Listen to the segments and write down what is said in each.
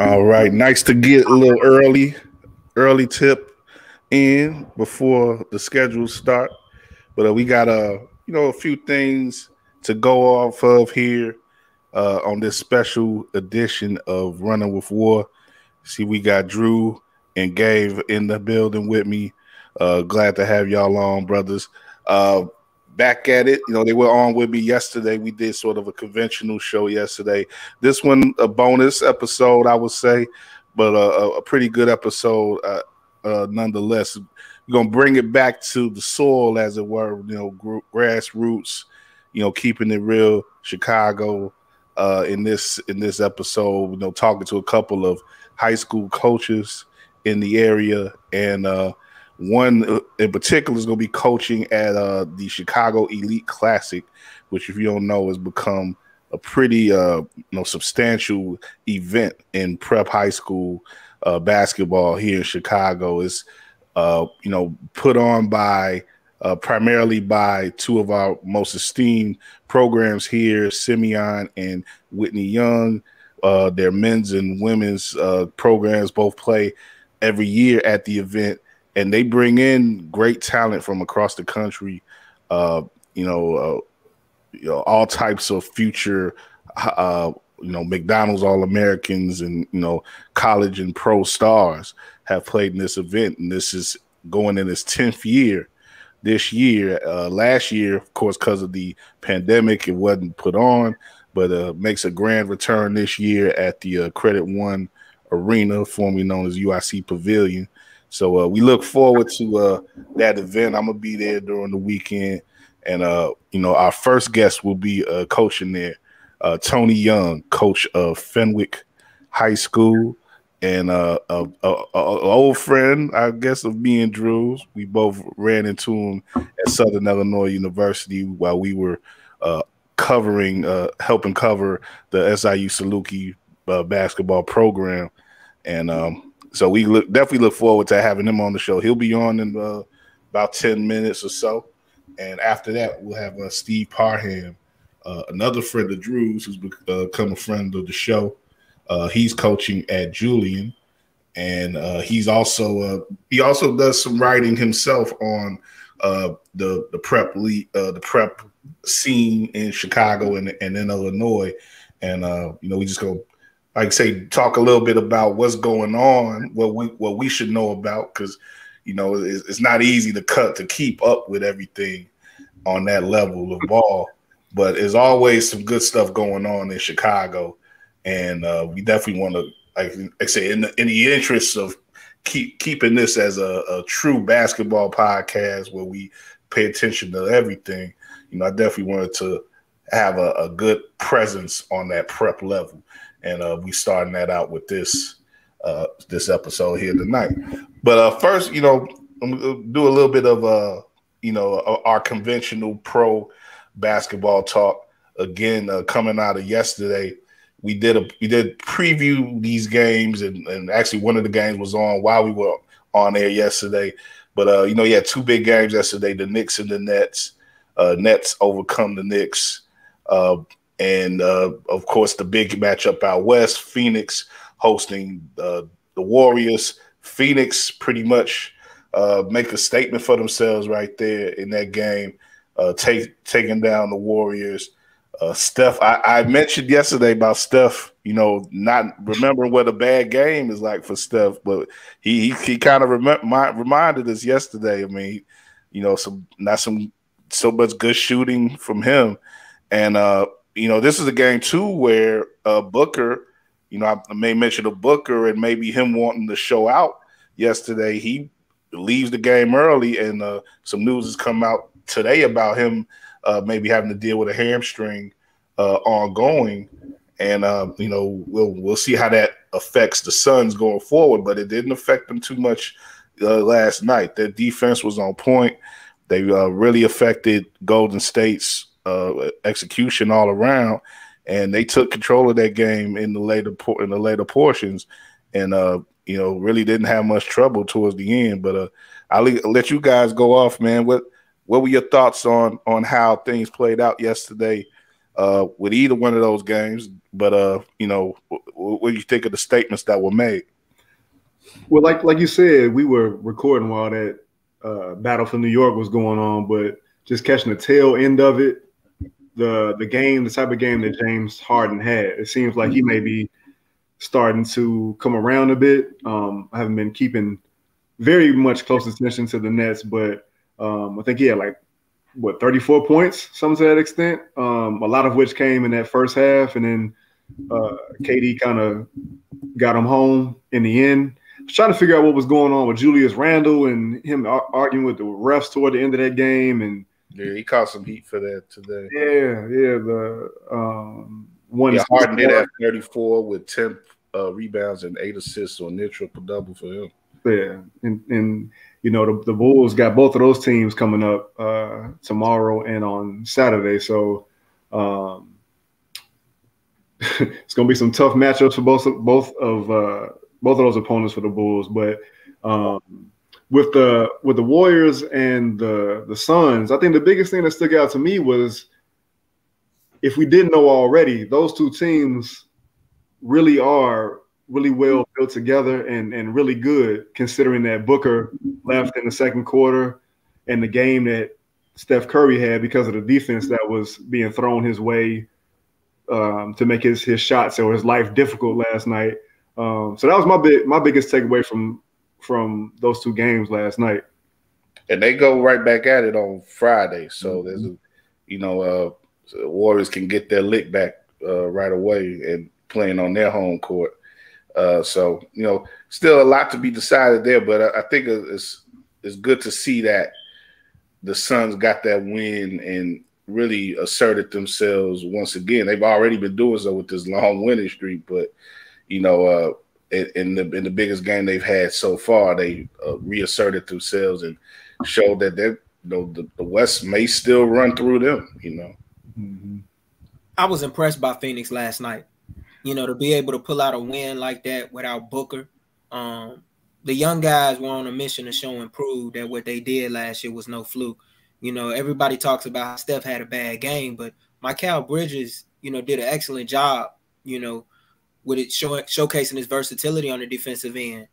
All right, nice to get a little early tip in before the schedules start. But we got a few things to go off of here on this special edition of Running with War. See, we got Drew and Gabe in the building with me. Glad to have y'all on, brothers. Uh, Back at it. They were on with me yesterday. We did sort of a conventional show yesterday. This one, a bonus episode, I would say, but a pretty good episode nonetheless. We're going to bring it back to the soil, as it were, grassroots, keeping it real, Chicago, in this episode, talking to a couple of high school coaches in the area, and one in particular is going to be coaching at the Chicago Elite Classic, which, if you don't know, has become a pretty substantial event in prep high school basketball here in Chicago. It's put on by primarily by two of our most esteemed programs here, Simeon and Whitney Young. Their men's and women's programs both play every year at the event, and they bring in great talent from across the country. All types of future, McDonald's All-Americans and college and pro stars have played in this event, and this is going in its 10th year. This year, last year, of course, because of the pandemic, it wasn't put on, but makes a grand return this year at the Credit One Arena, formerly known as UIC Pavilion. So we look forward to that event. I'm gonna be there during the weekend, and our first guest will be coaching there, Tony Young, coach of Fenwick High School, and a old friend, I guess, of me and Drew's. We both ran into him at Southern Illinois University while we were helping cover the SIU Saluki basketball program, and so we definitely look forward to having him on the show. He'll be on in about 10 minutes or so, and after that, we'll have Steve Parham, another friend of Drew's, who's become a friend of the show. He's coaching at Julian, and he also does some writing himself on the prep league, the prep scene in Chicago and in Illinois, and we just go, like I say, talk a little bit about what's going on, what we should know about, because it's not easy to keep up with everything on that level of ball, but there's always some good stuff going on in Chicago. And we definitely want to, like I say, in the interest of keeping this as a true basketball podcast where we pay attention to everything, I definitely wanted to have a good presence on that prep level. And we starting that out with this episode here tonight. But first, I'm gonna do a little bit of our conventional pro basketball talk again. Coming out of yesterday, we did preview these games, and actually one of the games was on while we were on air yesterday. But you had two big games yesterday: the Knicks and the Nets. Nets overcome the Knicks. And of course, the big matchup out west, Phoenix hosting the Warriors. Phoenix pretty much make a statement for themselves right there in that game, taking down the Warriors. Steph, I mentioned yesterday about Steph, not remembering what a bad game is like for Steph, but he kind of reminded us yesterday. I mean, not so much good shooting from him, and this is a game too where Booker, I may mention a Booker and maybe him wanting to show out yesterday. He leaves the game early, and some news has come out today about him maybe having to deal with a hamstring ongoing, and we'll see how that affects the Suns going forward. But it didn't affect them too much last night. Their defense was on point. They really affected Golden State's execution all around, and they took control of that game in the later portions, and really didn't have much trouble towards the end. But I'll let you guys go off, man. What were your thoughts on how things played out yesterday with either one of those games? But what do you think of the statements that were made? Well, like you said, we were recording while that battle for New York was going on, but just catching the tail end of it, the type of game that James Harden had, it seems like he may be starting to come around a bit. I haven't been keeping very much close attention to the Nets, but I think he had 34 points, something to that extent. A lot of which came in that first half, and then KD kind of got him home in the end. I was trying to figure out what was going on with Julius Randle and him arguing with the refs toward the end of that game, and yeah, he caught some heat for that today. Yeah. The one. Yeah, Harden did have 34 with 10 rebounds and 8 assists on near triple double for him. Yeah, and the Bulls got both of those teams coming up tomorrow and on Saturday, so it's gonna be some tough matchups for both of those opponents for the Bulls. But with the Warriors and the Suns, I think the biggest thing that stuck out to me was, if we didn't know already, those two teams really are really well built together and really good, considering that Booker left in the second quarter and the game that Steph Curry had because of the defense that was being thrown his way to make his shots or his life difficult last night. So that was my biggest takeaway from those two games last night. And they go right back at it on Friday. So there's the Warriors can get their lick back right away and playing on their home court. So still a lot to be decided there, but I think it's good to see that the Suns got that win and really asserted themselves once again. They've already been doing so with this long winning streak, but in the biggest game they've had so far, they reasserted themselves and showed that the West may still run through them. Mm-hmm. I was impressed by Phoenix last night. To be able to pull out a win like that without Booker. The young guys were on a mission to show and prove that what they did last year was no fluke. Everybody talks about how Steph had a bad game, but Mikal Bridges, did an excellent job, with it showcasing his versatility on the defensive end,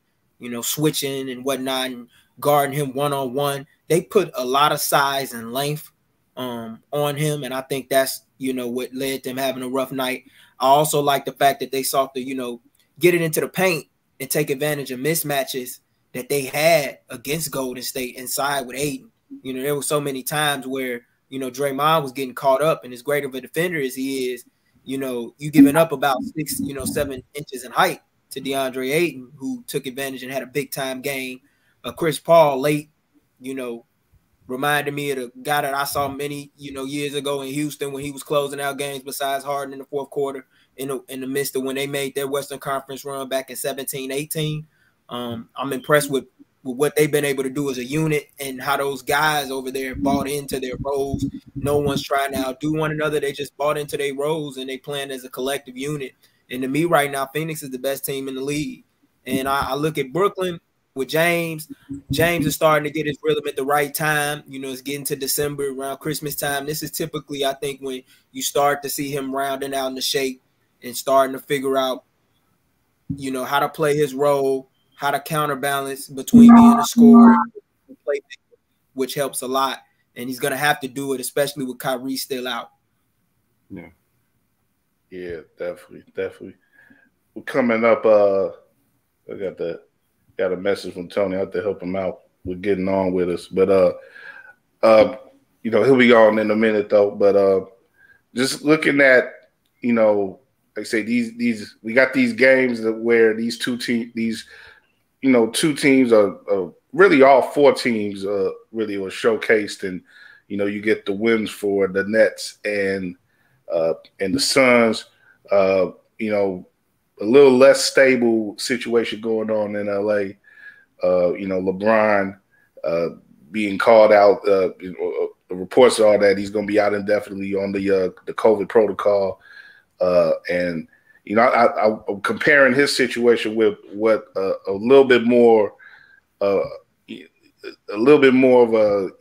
switching and whatnot and guarding him one-on-one. They put a lot of size and length on him, and I think that's, what led them having a rough night. I also like the fact that they sought to, get it into the paint and take advantage of mismatches that they had against Golden State inside with Ayton. There were so many times where, Draymond was getting caught up, and as great of a defender as he is, you giving up about 7 inches in height to DeAndre Ayton, who took advantage and had a big time game. Chris Paul late, reminded me of the guy that I saw many, years ago in Houston when he was closing out games besides Harden in the fourth quarter in the midst of when they made their Western Conference run back in 17-18. I'm impressed with what they've been able to do as a unit and how those guys over there bought into their roles. No one's trying to outdo one another. They just bought into their roles and they playing as a collective unit. And to me right now, Phoenix is the best team in the league. And I look at Brooklyn with James. James is starting to get his rhythm at the right time. It's getting to December, around Christmas time. This is typically, I think, when you start to see him rounding out in the shape and starting to figure out, how to play his role, how to counterbalance between being a scorer and play, which helps a lot. And he's going to have to do it, especially with Kyrie still out. Yeah. Yeah, definitely. We're coming up. I got a message from Tony. I have to help him out with getting on with us. But he'll be on in a minute though. But just looking at, like I say, these we got these games where these two teams are really all 4 teams really were showcased, and you get the wins for the Nets and the Suns. A little less stable situation going on in LA. LeBron being called out. The reports are that he's going to be out indefinitely on the COVID protocol. And I'm comparing his situation with what a little bit more of a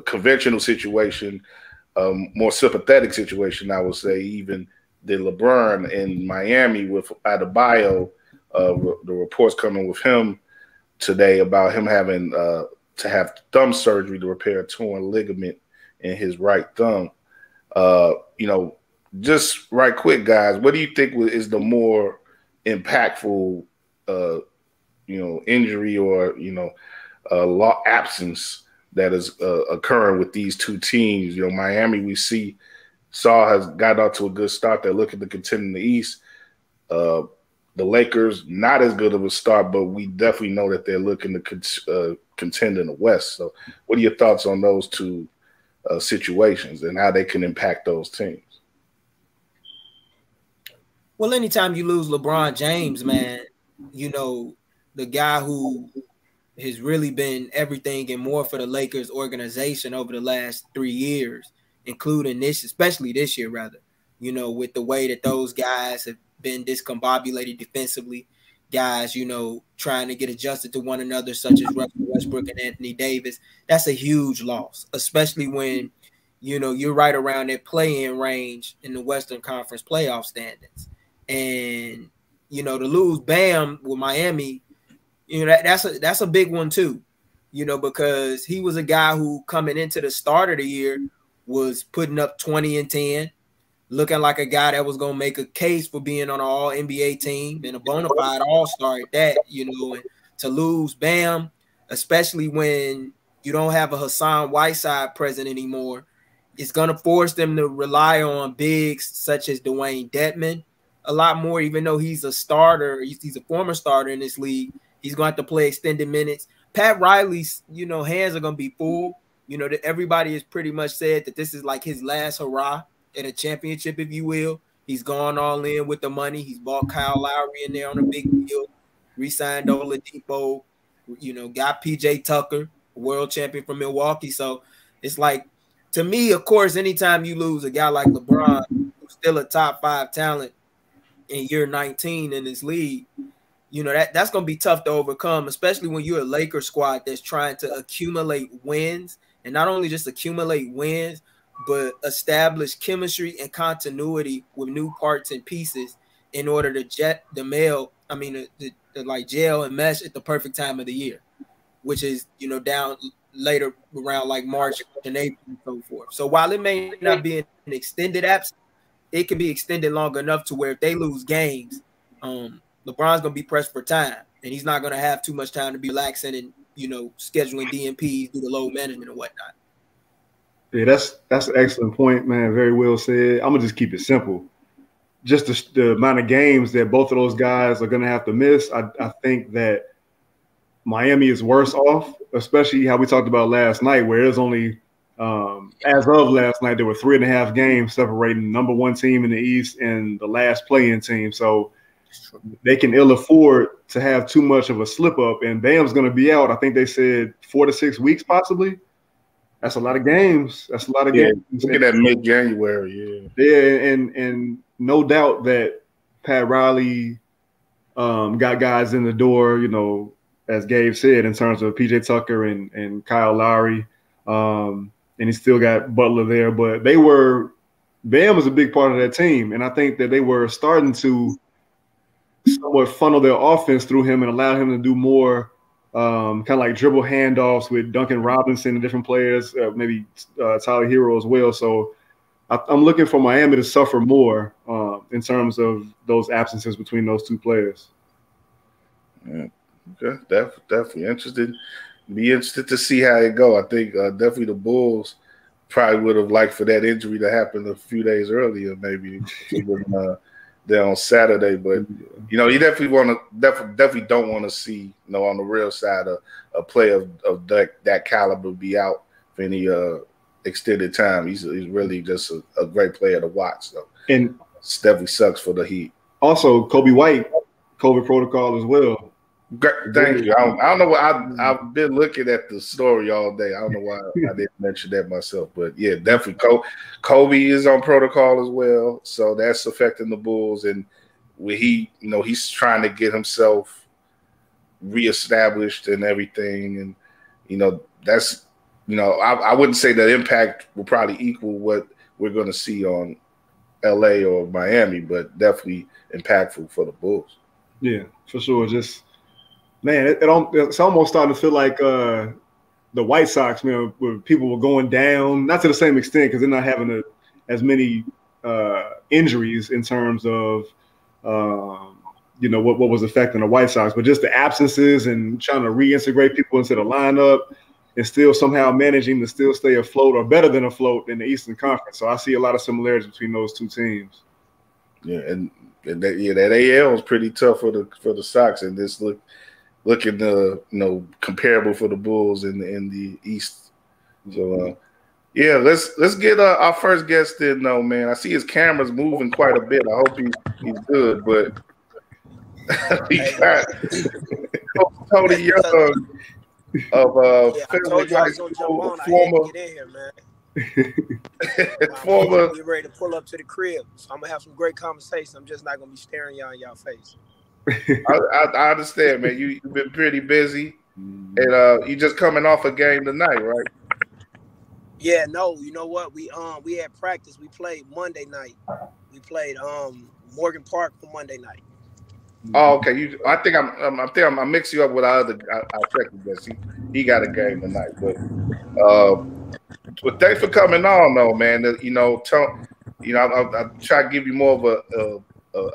conventional situation, more sympathetic situation, I would say, even the LeBron in Miami with Adebayo, the reports coming with him today about him having to have thumb surgery to repair a torn ligament in his right thumb. Just right quick, guys, what do you think is the more impactful, injury or, absence that is occurring with these two teams? Miami, we saw has got out to a good start. They're looking to contend in the East. The Lakers, not as good of a start, but we definitely know that they're looking to contend in the West. So what are your thoughts on those two situations and how they can impact those teams? Well, anytime you lose LeBron James, man, the guy who has really been everything and more for the Lakers organization over the last 3 years, including especially this year, rather, with the way that those guys have been discombobulated defensively, guys, trying to get adjusted to one another, such as Russell Westbrook and Anthony Davis. That's a huge loss, especially when, you're right around that play-in range in the Western Conference playoff standings. And, to lose Bam with Miami, that's a big one too, because he was a guy who coming into the start of the year was putting up 20 and 10, looking like a guy that was going to make a case for being on an all-NBA team and a bona fide all-star at that, and to lose Bam, especially when you don't have a Hassan Whiteside present anymore, it's going to force them to rely on bigs such as Dwayne Dedmon a lot more, even though he's a starter. He's a former starter in this league. He's going to have to play extended minutes. Pat Riley's, hands are going to be full. That everybody has pretty much said that this is like his last hurrah at a championship, if you will. He's gone all in with the money. He's bought Kyle Lowry in there on a big deal, re-signed Oladipo, got PJ Tucker, world champion from Milwaukee. So it's like, to me, of course, anytime you lose a guy like LeBron, who's still a top 5 talent in year 19 in this league, that's going to be tough to overcome, especially when you're a Lakers squad that's trying to accumulate wins, and not only just accumulate wins, but establish chemistry and continuity with new parts and pieces in order to gel and mesh at the perfect time of the year, which is, down later around like March and April and so forth. So while it may not be an extended absence, it can be extended long enough to where if they lose games, LeBron's going to be pressed for time, and he's not going to have too much time to be relaxing and, scheduling DNPs, do the load management and whatnot. Yeah, that's an excellent point, man. Very well said. I'm going to just keep it simple. Just the amount of games that both of those guys are going to have to miss, I think that Miami is worse off, especially how we talked about last night, where there's only as of last night, there were 3.5 games separating the number 1 team in the East and the last play-in team. So they can ill afford to have too much of a slip up, and Bam's going to be out. I think they said 4 to 6 weeks, possibly. That's a lot of games. That's a lot of games. Look at that mid-January. Yeah, and no doubt that Pat Riley got guys in the door, as Gabe said, in terms of PJ Tucker and Kyle Lowry. And he still got Butler there, but Bam was a big part of that team. And I think that they were starting to somewhat funnel their offense through him and allow him to do more kind of like dribble handoffs with Duncan Robinson and different players, maybe Tyler Hero as well. So I'm looking for Miami to suffer more in terms of those absences between those two players. Yeah, okay, definitely interested. Be interested to see how it go. I think definitely the Bulls probably would have liked for that injury to happen a few days earlier, maybe there on Saturday. But you definitely don't want to see on the real side a player of that caliber be out for any extended time. He's really just a great player to watch. So and it definitely sucks for the Heat. Also, Kobe White, COVID protocol as well. Thank you. I don't know why I've been looking at the story all day. I don't know why I didn't mention that myself, but yeah, definitely. Kobe is on protocol as well, so that's affecting the Bulls. And he's trying to get himself reestablished and everything. And that's I wouldn't say the impact will probably equal what we're going to see on LA or Miami, but definitely impactful for the Bulls. Yeah, for sure. Just man, it's almost starting to feel like the White Sox, man, where people were going down, not to the same extent because they're not having as many injuries in terms of what was affecting the White Sox, but just the absences and trying to reintegrate people into the lineup and still somehow managing to still stay afloat or better than afloat in the Eastern Conference. So I see a lot of similarities between those two teams. Yeah, and that AL is pretty tough for the Sox, and this looking comparable for the Bulls in the East. So yeah, let's get our first guest in though, man. I see his camera's moving quite a bit. I hope he's good, but we got Tony Young of Fenwick High School, former. Get in here, man. Former. Get ready to pull up to the crib, so I'm gonna have some great conversation. I'm just not gonna be staring y'all in y'all face. I understand, man. You've been pretty busy, and you just coming off a game tonight, right? Yeah, no. You know what? We had practice. We played Monday night. We played Morgan Park on Monday night. Oh, okay. I think I'm mixing you up with our second guest. He got a game tonight, but thanks for coming on, though, man. I'll try to give you more of a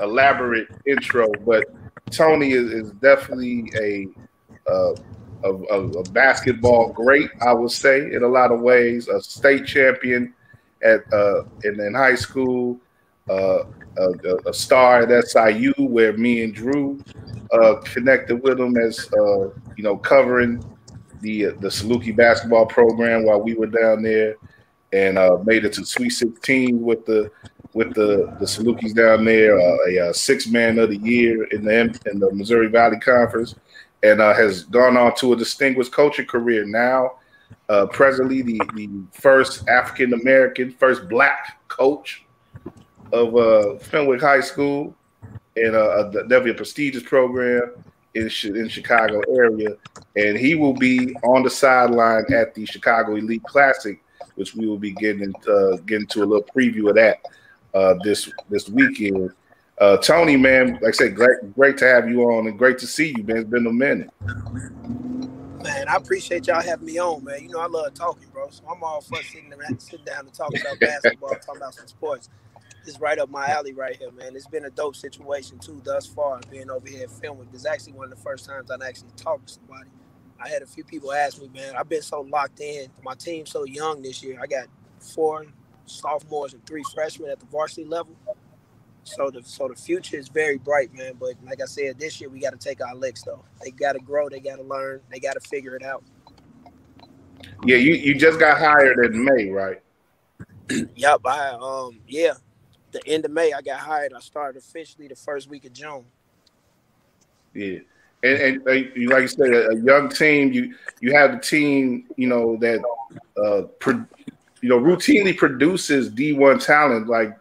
elaborate intro, but Tony is definitely a basketball great, I would say, in a lot of ways. A state champion in high school. A star at SIU, where me and Drew connected with him as covering the Saluki basketball program while we were down there, and made it to Sweet 16 with the Salukis down there. A six-man of the year in the Missouri Valley Conference, and has gone on to a distinguished coaching career now. Presently, the first African American, first Black coach of Fenwick High School, and definitely a prestigious program in Chicago area, and he will be on the sideline at the Chicago Elite Classic, which we will be getting to a little preview of that this weekend. Tony, man, like I said, great to have you on, and great to see you, man. It's been a minute. Man, I appreciate y'all having me on, man. You know I love talking, bro. So I'm all for sitting down and talking about basketball, talking about some sports. It's right up my alley right here, man. It's been a dope situation, too, thus far, being over here at Fenwick. This is actually one of the first times I've actually talked to somebody. I had a few people ask me, man, I've been so locked in. My team's so young this year. I got 4 sophomores and 3 freshmen at the varsity level. So the future is very bright, man. But like I said, this year we got to take our licks, though. They got to grow. They got to learn. They got to figure it out. Yeah, you just got hired in May, right? Yep. The end of May, I got hired. I started officially the first week of June. Yeah, and like you said, a young team. You have the team, that routinely produces D1 talent. Like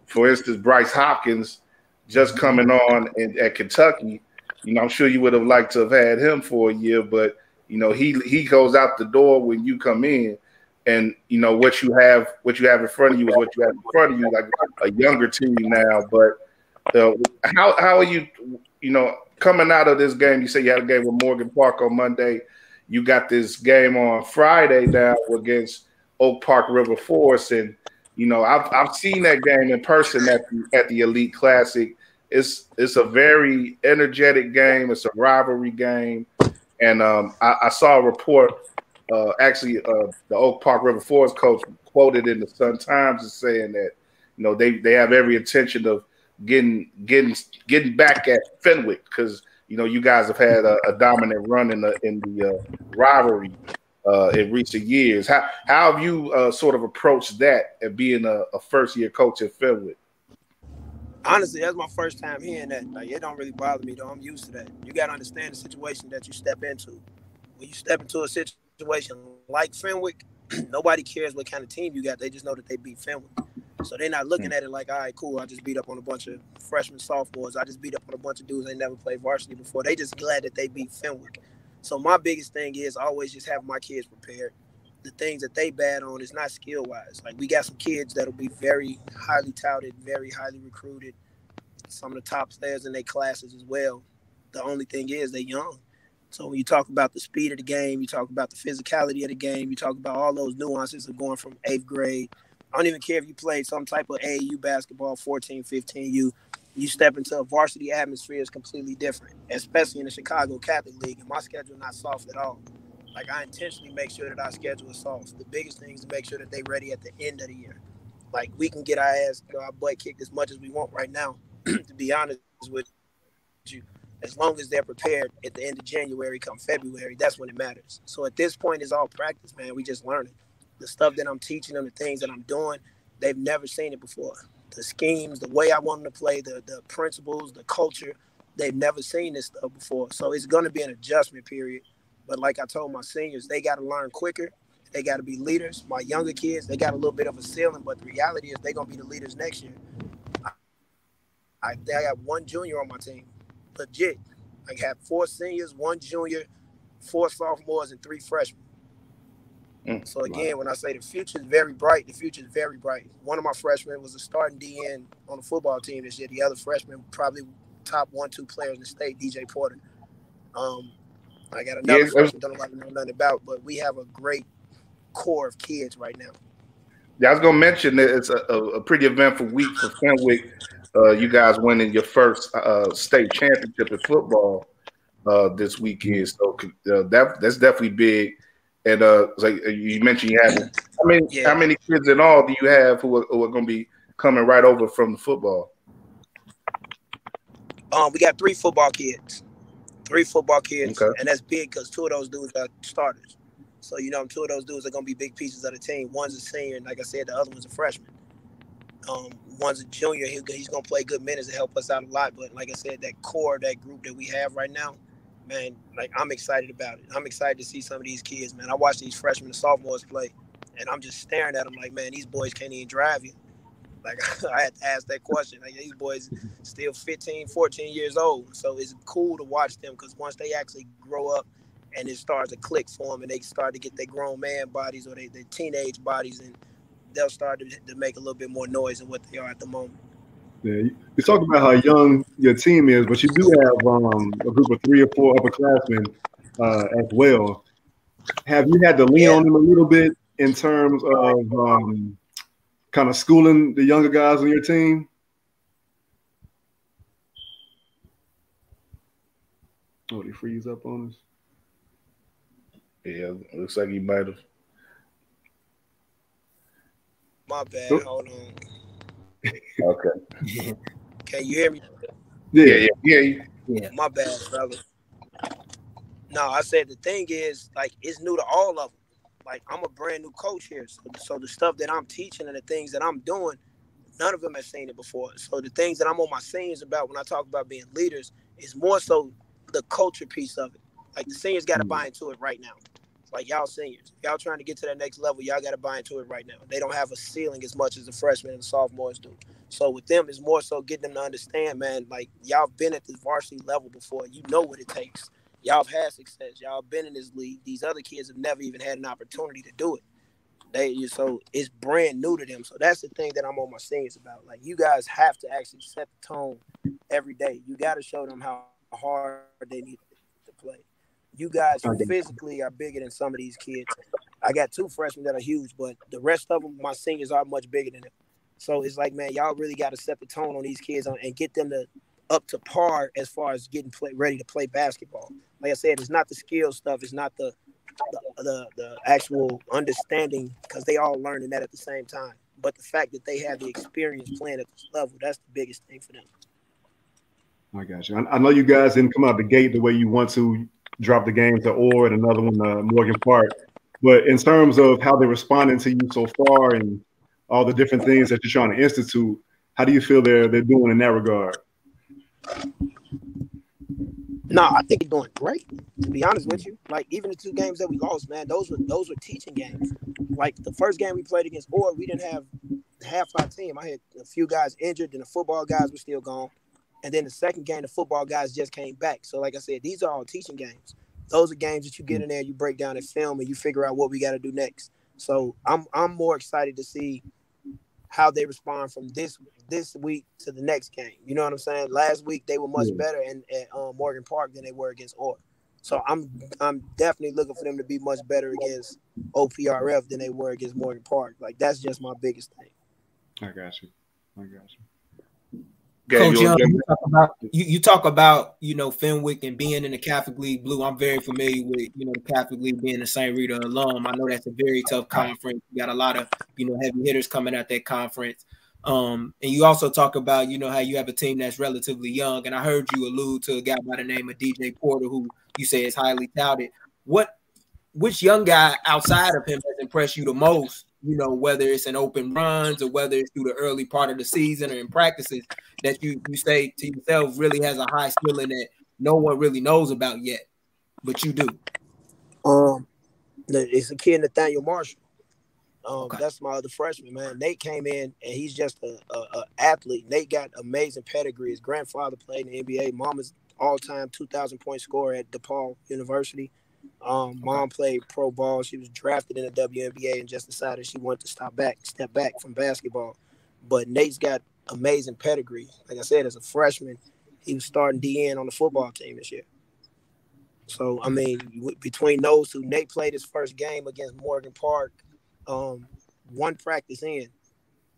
for instance, Bryce Hopkins just coming on at Kentucky. I'm sure you would have liked to have had him for a year, but he goes out the door when you come in. And what you have in front of you is what you have in front of you, like a younger team now. But how are you, coming out of this game? You say you had a game with Morgan Park on Monday. You got this game on Friday now against Oak Park River Forest, and I've seen that game in person at the Elite Classic. It's a very energetic game. It's a rivalry game, and I saw a report. The Oak Park River Forest coach quoted in the Sun Times as saying that they have every intention of getting back at Fenwick because you guys have had a dominant run in the rivalry in recent years. How have you sort of approached that and being a first year coach at Fenwick? Honestly, that's my first time hearing that. Like, it don't really bother me though. I'm used to that. You got to understand the situation that you step into. When you step into a situation like Fenwick, nobody cares what kind of team you got. They just know that they beat Fenwick. So they're not looking at it like, all right, cool, I just beat up on a bunch of freshmen, sophomores. I just beat up on a bunch of dudes they never played varsity before. They just glad that they beat Fenwick. So my biggest thing is always just have my kids prepared. the things that they bad on is not skill wise. Like we got some kids that'll be very highly touted, very highly recruited, some of the top players in their classes as well. The only thing is they're young. So when you talk about the speed of the game, you talk about the physicality of the game, you talk about all those nuances of going from 8th grade. I don't even care if you played some type of AAU basketball, 14, 15, you step into a varsity atmosphere is completely different, especially in the Chicago Catholic League. And my schedule is not soft at all. Like, I intentionally make sure that our schedule is soft. The biggest thing is to make sure that they're ready at the end of the year. Like, we can get our butt kicked as much as we want right now, to be honest with you. As long as they're prepared at the end of January, come February, that's when it matters. So at this point, it's all practice, man. We just learning. The stuff that I'm teaching them, the things that I'm doing, they've never seen it before. The schemes, the way I want them to play, the principles, the culture, they've never seen this stuff before. So it's going to be an adjustment period. But like I told my seniors, they got to learn quicker. They got to be leaders. My younger kids, they got a little bit of a ceiling, but the reality is they're going to be the leaders next year. I got one junior on my team. Legit. I have 4 seniors, 1 junior, 4 sophomores, and 3 freshmen. So again, when I say the future is very bright, the future is very bright. One of my freshmen was a starting DN on the football team this year. The other freshman, probably top 1-2 players in the state, DJ Porter. I got another freshman don't know nothing about, but we have a great core of kids right now. Yeah, I was gonna mention that it's a pretty eventful week for Fenwick. You guys winning your first state championship in football this weekend, so that's definitely big. And like you mentioned, you have how many kids in all do you have who are going to be coming right over from the football? We got 3 football kids. 3 football kids, okay. And that's big because 2 of those dudes are starters. So 2 of those dudes are going to be big pieces of the team. One's a senior, and like I said, the other one's a freshman. One's a junior. He's going to play good minutes and help us out a lot. But like I said, that core, that group that we have right now, man, like I'm excited about it. I'm excited to see some of these kids, man. I watch these freshmen and sophomores play, and I'm just staring at them like, man, these boys can't even drive you. Like, I had to ask that question. Like, these boys still 15, 14 years old. So it's cool to watch them because once they actually grow up and it starts to click for them and they start to get their grown man bodies or their teenage bodies, and they'll start to make a little bit more noise than what they are at the moment. Yeah, you talk about how young your team is, but you do have a group of 3 or 4 upperclassmen as well. Have you had to lean on them a little bit in terms of kind of schooling the younger guys on your team? Oh, did he freeze up on us? Yeah, it looks like he might have. My bad. Hold on. Okay. Can you hear me? Yeah. My bad, brother. No, I said the thing is, like, it's new to all of them. Like, I'm a brand new coach here. So the stuff that I'm teaching and the things that I'm doing, none of them have seen it before. So the things that I'm on my seniors about when I talk about being leaders is more so the culture piece of it. Like, the seniors got to buy into it right now. Like, y'all seniors, if y'all trying to get to that next level, y'all got to buy into it right now. They don't have a ceiling as much as the freshmen and the sophomores do. So with them, it's more so getting them to understand, man, like, y'all been at this varsity level before. You know what it takes. Y'all have had success. Y'all been in this league. These other kids have never even had an opportunity to do it. So it's brand new to them. So that's the thing that I'm on my seniors about. Like, you guys have to actually set the tone every day. You got to show them how hard they need to play. You guys physically are bigger than some of these kids. I got 2 freshmen that are huge, but the rest of them, my seniors, are much bigger than them. So it's like, man, y'all really got to set the tone on these kids and get them up to par as far as getting ready to play basketball. Like I said, it's not the skill stuff. It's not the actual understanding, because they all learning that at the same time. But the fact that they have the experience playing at this level, that's the biggest thing for them. I got you. I know you guys didn't come out the gate the way you want to. Drop the game to Orr and another one Morgan Park. But in terms of how they're responding to you so far and all the different things that you're trying to institute, how do you feel they're doing in that regard? No, I think they're doing great, to be honest with you. Like, even the 2 games that we lost, man, those were teaching games. Like, the first game we played against Orr, we didn't have half our team. I had a few guys injured, and the football guys were still gone. And then the second game, the football guys just came back. So, like I said, these are all teaching games. those are games that you get in there, you break down and film, and you figure out what we got to do next. So I'm more excited to see how they respond from this week to the next game. You know what I'm saying? Last week they were much better at Morgan Park than they were against Orr. So I'm definitely looking for them to be much better against OPRF than they were against Morgan Park. Like, that's just my biggest thing. I got you. Coach Young, you talk about Fenwick and being in the Catholic League Blue. I'm very familiar with the Catholic League, being a St. Rita alum. I know that's a very tough conference. You got a lot of heavy hitters coming at that conference. And you also talk about how you have a team that's relatively young. And I heard you allude to a guy by the name of DJ Porter, who you say is highly touted. Which young guy outside of him has impressed you the most? Whether it's in open runs or whether it's through the early part of the season or in practices, that you say to yourself really has a high ceiling that no one really knows about yet, but you do. It's a kid, Nathaniel Marshall. That's my other freshman, man. Nate came in and he's just a athlete. Nate got amazing pedigree. His grandfather played in the NBA. Mama's all-time 2,000-point scorer at DePaul University. Mom played pro ball. She was drafted in the WNBA and just decided she wanted to step back from basketball. But Nate's got amazing pedigree. Like I said, as a freshman, he was starting DN on the football team this year. So, I mean, between those two, Nate played his first game against Morgan Park, one practice in.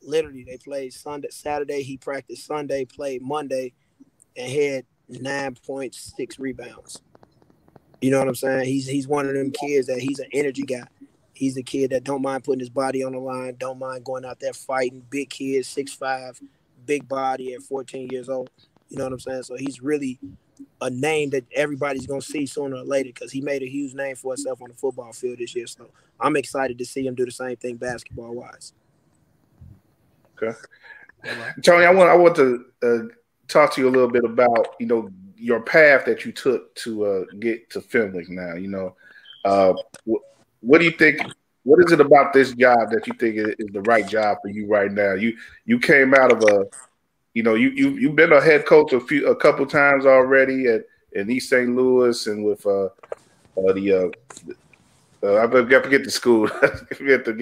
Literally, they played Saturday. He practiced Sunday, played Monday, and had 9.6 rebounds. You know what I'm saying? He's one of them kids that he's an energy guy. He's a kid that don't mind putting his body on the line, don't mind going out there fighting. Big kid, 6'5", big body at 14 years old. You know what I'm saying? So he's really a name that everybody's going to see sooner or later because he made a huge name for himself on the football field this year. So I'm excited to see him do the same thing basketball-wise. Okay. Tony, I want to talk to you a little bit about, your path that you took to get to Fenwick now. What do you think? What is it about this job that you think is the right job for you right now? You came out of you've been a head coach a couple times already in East St. Louis and with I forget the school.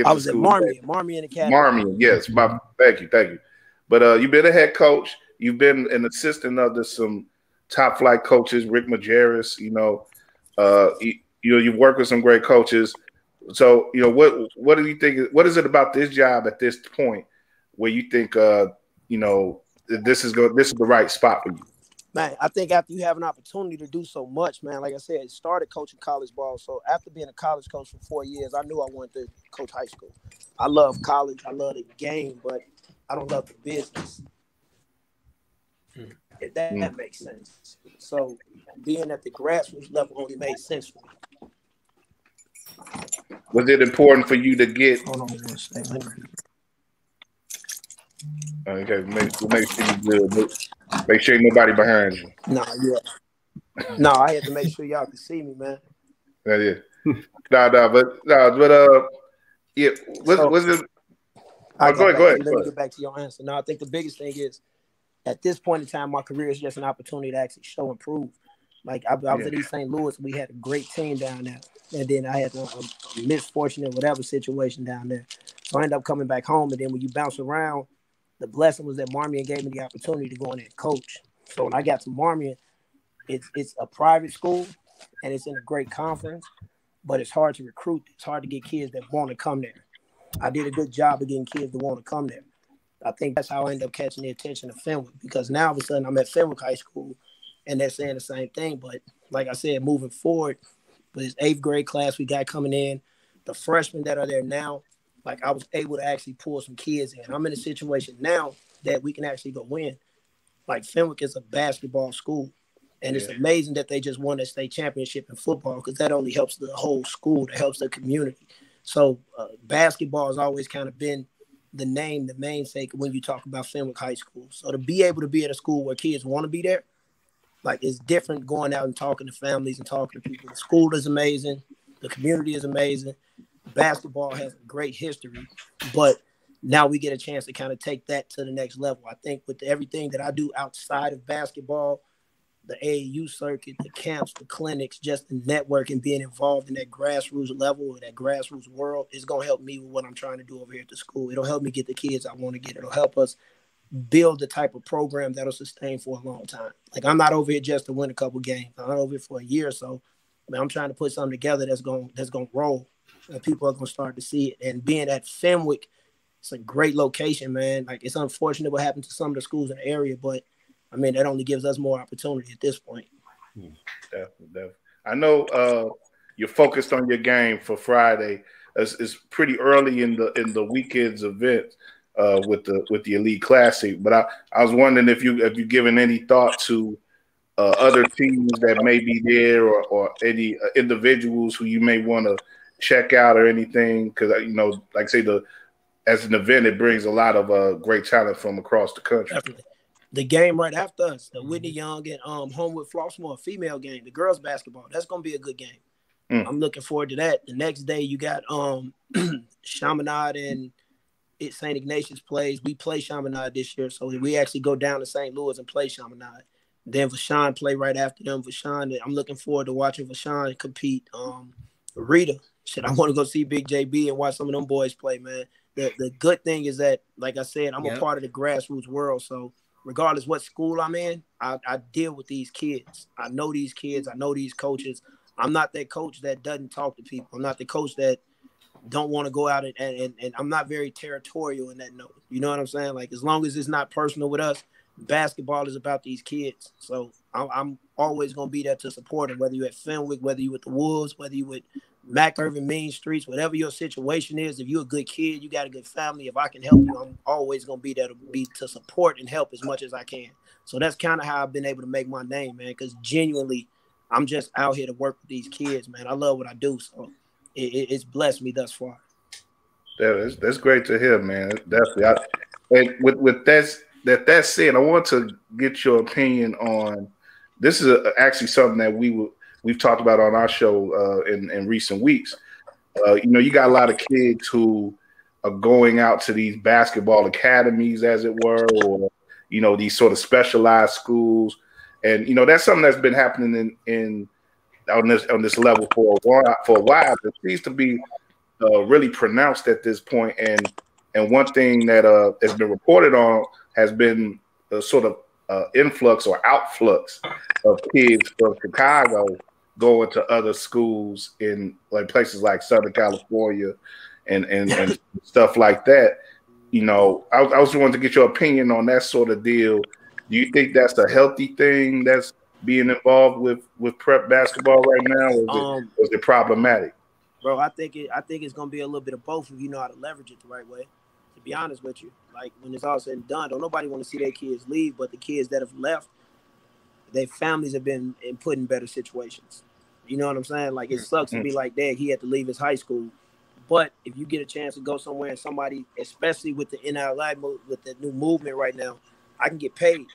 I was at Marmion Academy. Marmion, yes. Thank you. But you've been a head coach. You've been an assistant under some top flight coaches, Rick Majerus. You've worked with some great coaches. So what do you think? What is it about this job at this point where you think this is the right spot for you? Man, I think after you have an opportunity to do so much, man, like I said, I started coaching college ball. So after being a college coach for 4 years, I knew I wanted to coach high school. I love college. I love the game, but I don't love the business. If that makes sense. So being at the grassroots level only made sense for me. Was it important for you to get? Hold on one second. Okay, make sure you good. Make sure ain't nobody behind you. No, I had to make sure y'all could see me, man. Yeah. But yeah. Was it? Go ahead. Let me get back to your answer. No, I think the biggest thing is, at this point in time, my career is just an opportunity to actually show and prove. Like, I was at East St. Louis. We had a great team down there. And then I had a misfortunate whatever situation down there. So I ended up coming back home. And then when you bounce around, the blessing was that Marmion gave me the opportunity to go in there and coach. So when I got to Marmion, it's a private school, and it's in a great conference, but it's hard to recruit. It's hard to get kids that want to come there. I did a good job of getting kids that want to come there. I think that's how I ended up catching the attention of Fenwick, because now all of a sudden I'm at Fenwick High School and they're saying the same thing. But like I said, moving forward, with this 8th grade class we got coming in, the freshmen that are there now, like, I was able to actually pull some kids in. I'm in a situation now that we can actually go win. Like, Fenwick is a basketball school, and it's amazing that they just won a state championship in football, because that only helps the whole school, that helps the community. So basketball has always kind of been the namesake when you talk about Fenwick High School. So to be able to be at a school where kids want to be there, like, it's different going out and talking to families and talking to people. The school is amazing. The community is amazing. Basketball has a great history, but now we get a chance to kind of take that to the next level. I think with everything that I do outside of basketball, the AAU circuit, the camps, the clinics, just the network and being involved in that grassroots level or that grassroots world is going to help me with what I'm trying to do over here at the school. It'll help me get the kids I want to get. It'll help us build the type of program that'll sustain for a long time. Like, I'm not over here just to win a couple games. I'm not over here for a year or so. I mean, I'm trying to put something together that's going to roll, and people are going to start to see it. And being at Fenwick, it's a great location, man. Like, it's unfortunate what happened to some of the schools in the area, but I mean, that only gives us more opportunity at this point. Definitely. I know you're focused on your game for Friday. It's pretty early in the weekend's event with the Elite Classic, but I was wondering if you've given any thought to other teams that may be there or any individuals who you may want to check out or anything, because like say as an event, it brings a lot of great talent from across the country. Definitely. The game right after us, the Whitney Young and Homewood Flossmoor female game, the girls basketball, that's going to be a good game. I'm looking forward to that. The next day, you got Chaminade and St. Ignatius plays. We play Chaminade this year, so we actually go down to St. Louis and play Chaminade. Then Vashon play right after them. Vashon, I'm looking forward to watching Vashon compete. Rita, I want to go see Big JB and watch some of them boys play, man. The good thing is that, like I said, I'm a part of the grassroots world, so regardless what school I'm in, I deal with these kids. I know these kids. I know these coaches. I'm not that coach that doesn't talk to people. I'm not the coach that don't want to go out and I'm not very territorial in that note. You know what I'm saying? Like, as long as it's not personal with us, basketball is about these kids. So I'm always going to be there to support them, whether you're at Fenwick, whether you're with the Wolves, whether you're with Mac Irvin Main Streets, whatever your situation is. If you're a good kid, you got a good family, if I can help you, I'm always going to be there to support and help as much as I can. So that's kind of how I've been able to make my name, man, because genuinely, I'm just out here to work with these kids, man. I love what I do, so it's blessed me thus far. That's great to hear, man. Definitely. And with that said, I want to get your opinion on this. Is actually something that we've talked about on our show in recent weeks. You got a lot of kids who are going out to these basketball academies, as it were, or these sort of specialized schools, and that's something that's been happening on this level for a while. It seems to be really pronounced at this point, and one thing that has been reported on has been a sort of influx or outflux of kids from Chicago going to other schools in like places like Southern California and stuff like that. I was wanting to get your opinion on that sort of deal. Do you think that's a healthy thing that's being involved with prep basketball right now, or is it problematic? Bro, I think it's gonna be a little bit of both if you know how to leverage it the right way. To be honest with you, like, when it's all said and done, don't nobody want to see their kids leave, but the kids that have left, their families have been put in better situations. You know what I'm saying? Like, it sucks to be like, dad, he had to leave his high school. But if you get a chance to go somewhere and somebody, especially with the NLI, with the new movement right now, I can get paid.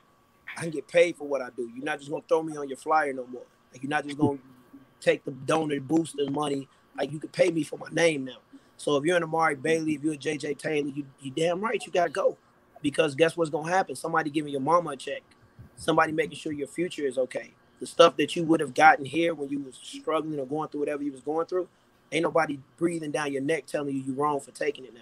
I can get paid for what I do. You're not just going to throw me on your flyer no more. Like, you're not just going to take the donor booster money. Like, you can pay me for my name now. So if you're an Amari Bailey, if you're a JJ Taylor, you damn right you got to go. Because guess what's going to happen? Somebody giving your mama a check. Somebody making sure your future is okay. The stuff that you would have gotten here when you was struggling or going through whatever you was going through, ain't nobody breathing down your neck telling you you're wrong for taking it now.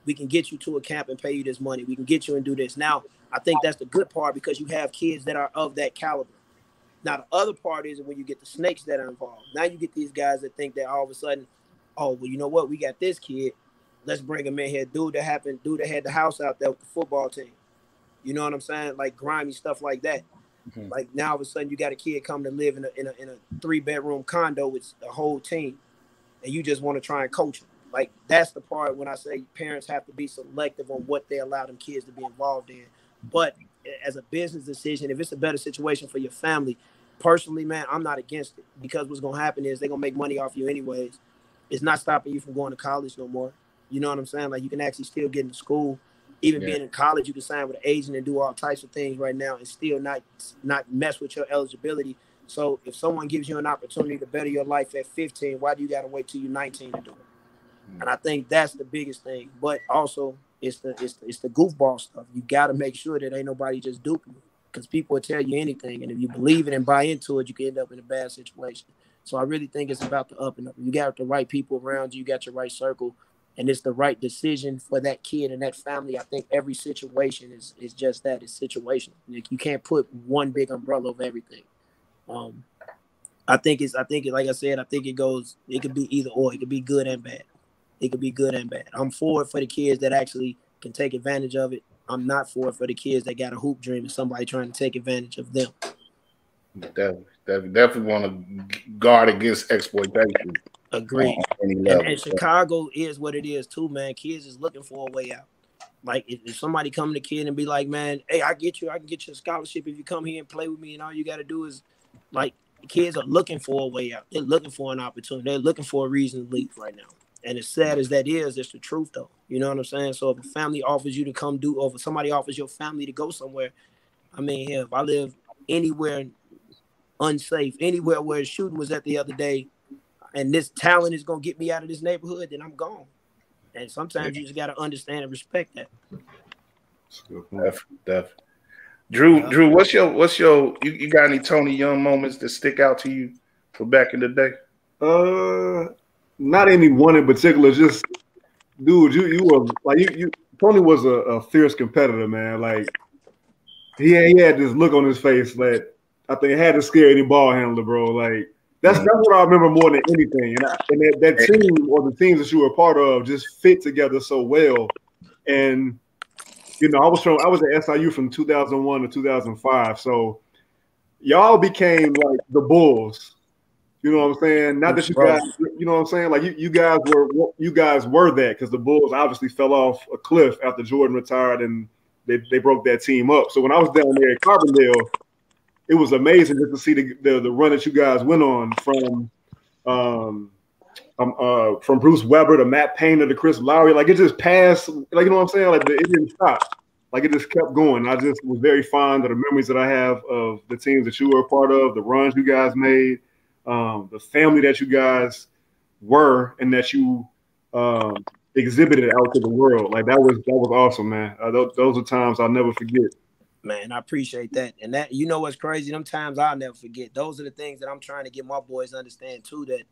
We can get you to a camp and pay you this money. We can get you and do this. Now, I think that's the good part because you have kids that are of that caliber. Now, the other part is when you get the snakes that are involved. Now you get these guys that think that all of a sudden, oh, well, you know what? We got this kid. Let's bring him in here. Dude that had the house out there with the football team. You know what I'm saying? Like grimy stuff like that. Mm-hmm. Like now all of a sudden you got a kid come to live in a 3-bedroom condo with a whole team, and you just want to try and coach them. Like that's the part when I say parents have to be selective on what they allow them kids to be involved in. But as a business decision, if it's a better situation for your family, personally, man, I'm not against it because what's gonna happen is they're gonna make money off you anyways. It's not stopping you from going to college no more. You know what I'm saying? Like you can actually still get into school. Even being in college, you can sign with an agent and do all types of things right now and still not mess with your eligibility. So if someone gives you an opportunity to better your life at 15, why do you got to wait till you're 19 to do it? And I think that's the biggest thing. But also, it's the goofball stuff. You got to make sure that ain't nobody just duping you. because people will tell you anything, and if you believe it and buy into it, you can end up in a bad situation. So I really think it's about the up and up. You got the right people around you, you got your right circle, and it's the right decision for that kid and that family. I think every situation is just that. It's situational. Like, you can't put one big umbrella over everything. I think like I said, I think it could be either or. It could be good and bad. It could be good and bad. I'm for it for the kids that actually can take advantage of it. I'm not for it for the kids that got a hoop dream and somebody trying to take advantage of them. Definitely want to guard against exploitation. Agreed. And Chicago is what it is too, man. Kids is looking for a way out. Like, if somebody come to the kid and be like, man, hey, I can get you a scholarship if you come here and play with me, and all you got to do is, like, kids are looking for a way out. They're looking for an opportunity. They're looking for a reason to leave right now. And as sad as that is, it's the truth, though. You know what I'm saying? So if a family offers you to come do, or if somebody offers your family to go somewhere, I mean, hell, if I live anywhere unsafe, anywhere where shooting was at the other day, and this talent is going to get me out of this neighborhood, then I'm gone. And sometimes you just got to understand and respect that. Definitely. Drew, what's your you got any Tony Young moments that stick out to you from back in the day? Not any one in particular. Just, dude, you were like you. Tony was a fierce competitor, man. Like, he had this look on his face that I think had to scare any ball handler, bro. Like, that's what I remember more than anything. And that team, or the teams that you were a part of, just fit together so well. And you know, I was at SIU from 2001 to 2005, so y'all became like the Bulls. You know what I'm saying? Not that you guys, you know what I'm saying? Like, you guys were that, because the Bulls obviously fell off a cliff after Jordan retired and they broke that team up. So when I was down there at Carbondale, it was amazing just to see the run that you guys went on from Bruce Weber to Matt Painter to Chris Lowry. Like, it just passed. Like, you know what I'm saying? Like, it didn't stop. Like, it just kept going. I just was very fond of the memories that I have of the teams that you were a part of, the runs you guys made, the family that you guys were, and that you exhibited out to the world. Like, that was awesome, man. Those are times I'll never forget. Man, I appreciate that. And that, you know what's crazy? Them times I'll never forget. Those are the things that I'm trying to get my boys to understand too, that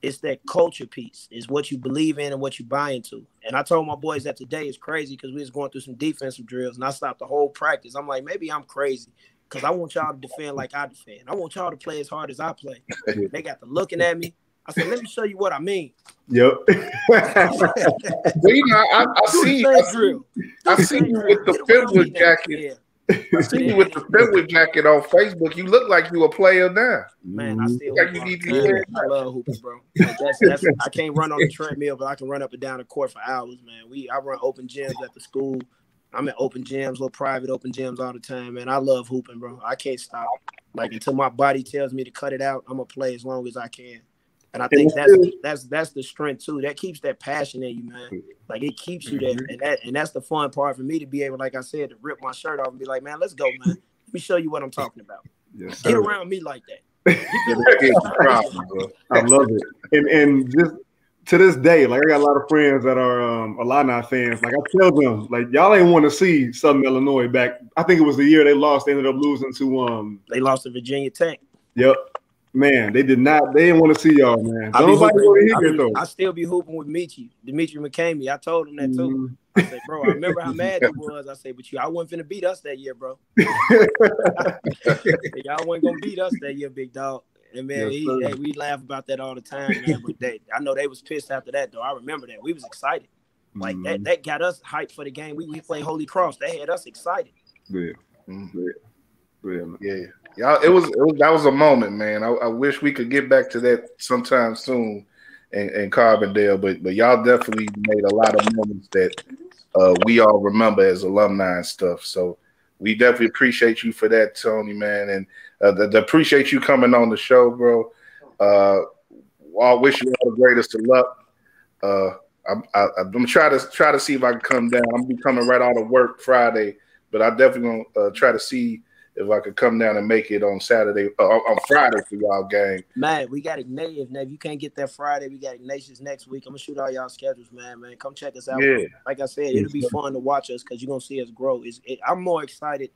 it's that culture piece. It's what you believe in and what you buy into. And I told my boys that today is crazy because we was going through some defensive drills, and I stopped the whole practice. I'm like, maybe I'm crazy because I want y'all to defend like I defend. I want y'all to play as hard as I play. They got to looking at me. I said, let me show you what I mean. Yep. Well, you know, I see you with the Fenwick jacket. Yeah. I see you with the Fenwick jacket on Facebook. You look like you a player now. Man, I still I love hooping, bro. Like, that's I can't run on the treadmill, but I can run up and down the court for hours, man. I run open gyms at the school. I'm at open gyms, little private open gyms all the time, man. I love hooping, bro. I can't stop. Like, until my body tells me to cut it out, I'm gonna play as long as I can. And I think that's the strength too. That keeps that passion in you, man. Like, it keeps you there, and that's the fun part for me, to be able, like I said, to rip my shirt off and be like, man, let's go, man. Let me show you what I'm talking about. Yes, get around me like that. I love it. And just to this day, like, I got a lot of friends that are Illini fans. Like, I tell them, like, y'all ain't want to see Southern Illinois back. I think it was the year they lost. They ended up losing to they lost to Virginia Tech. Yep. Man, they didn't want to see y'all, man. I still be hooping with Dimitri McCamey. I told him that too. I said, bro, I remember how mad he was. I said, but y'all wasn't finna beat us that year, bro. Y'all wasn't gonna beat us that year, big dog. And man, we laugh about that all the time, man. But I know they was pissed after that, though. I remember that. We was excited. Like, that got us hyped for the game. We played Holy Cross. They had us excited. Yeah. Yeah, that was a moment, man. I wish we could get back to that sometime soon in Carbondale, but y'all definitely made a lot of moments that we all remember as alumni and stuff. So we definitely appreciate you for that, Tony, man, and appreciate you coming on the show, bro. I wish you all the greatest of luck. I'm gonna try to see if I can come down. I'm gonna be coming right out of work Friday, but I definitely gonna try to see if I could come down and make it on Saturday, on Friday for y'all game. Man, we got Ignatius. If you can't get there Friday, we got Ignatius next week. I'm gonna shoot all y'all schedules, man. Come check us out. Yeah. Like I said, it'll be fun to watch us because you're gonna see us grow. I'm more excited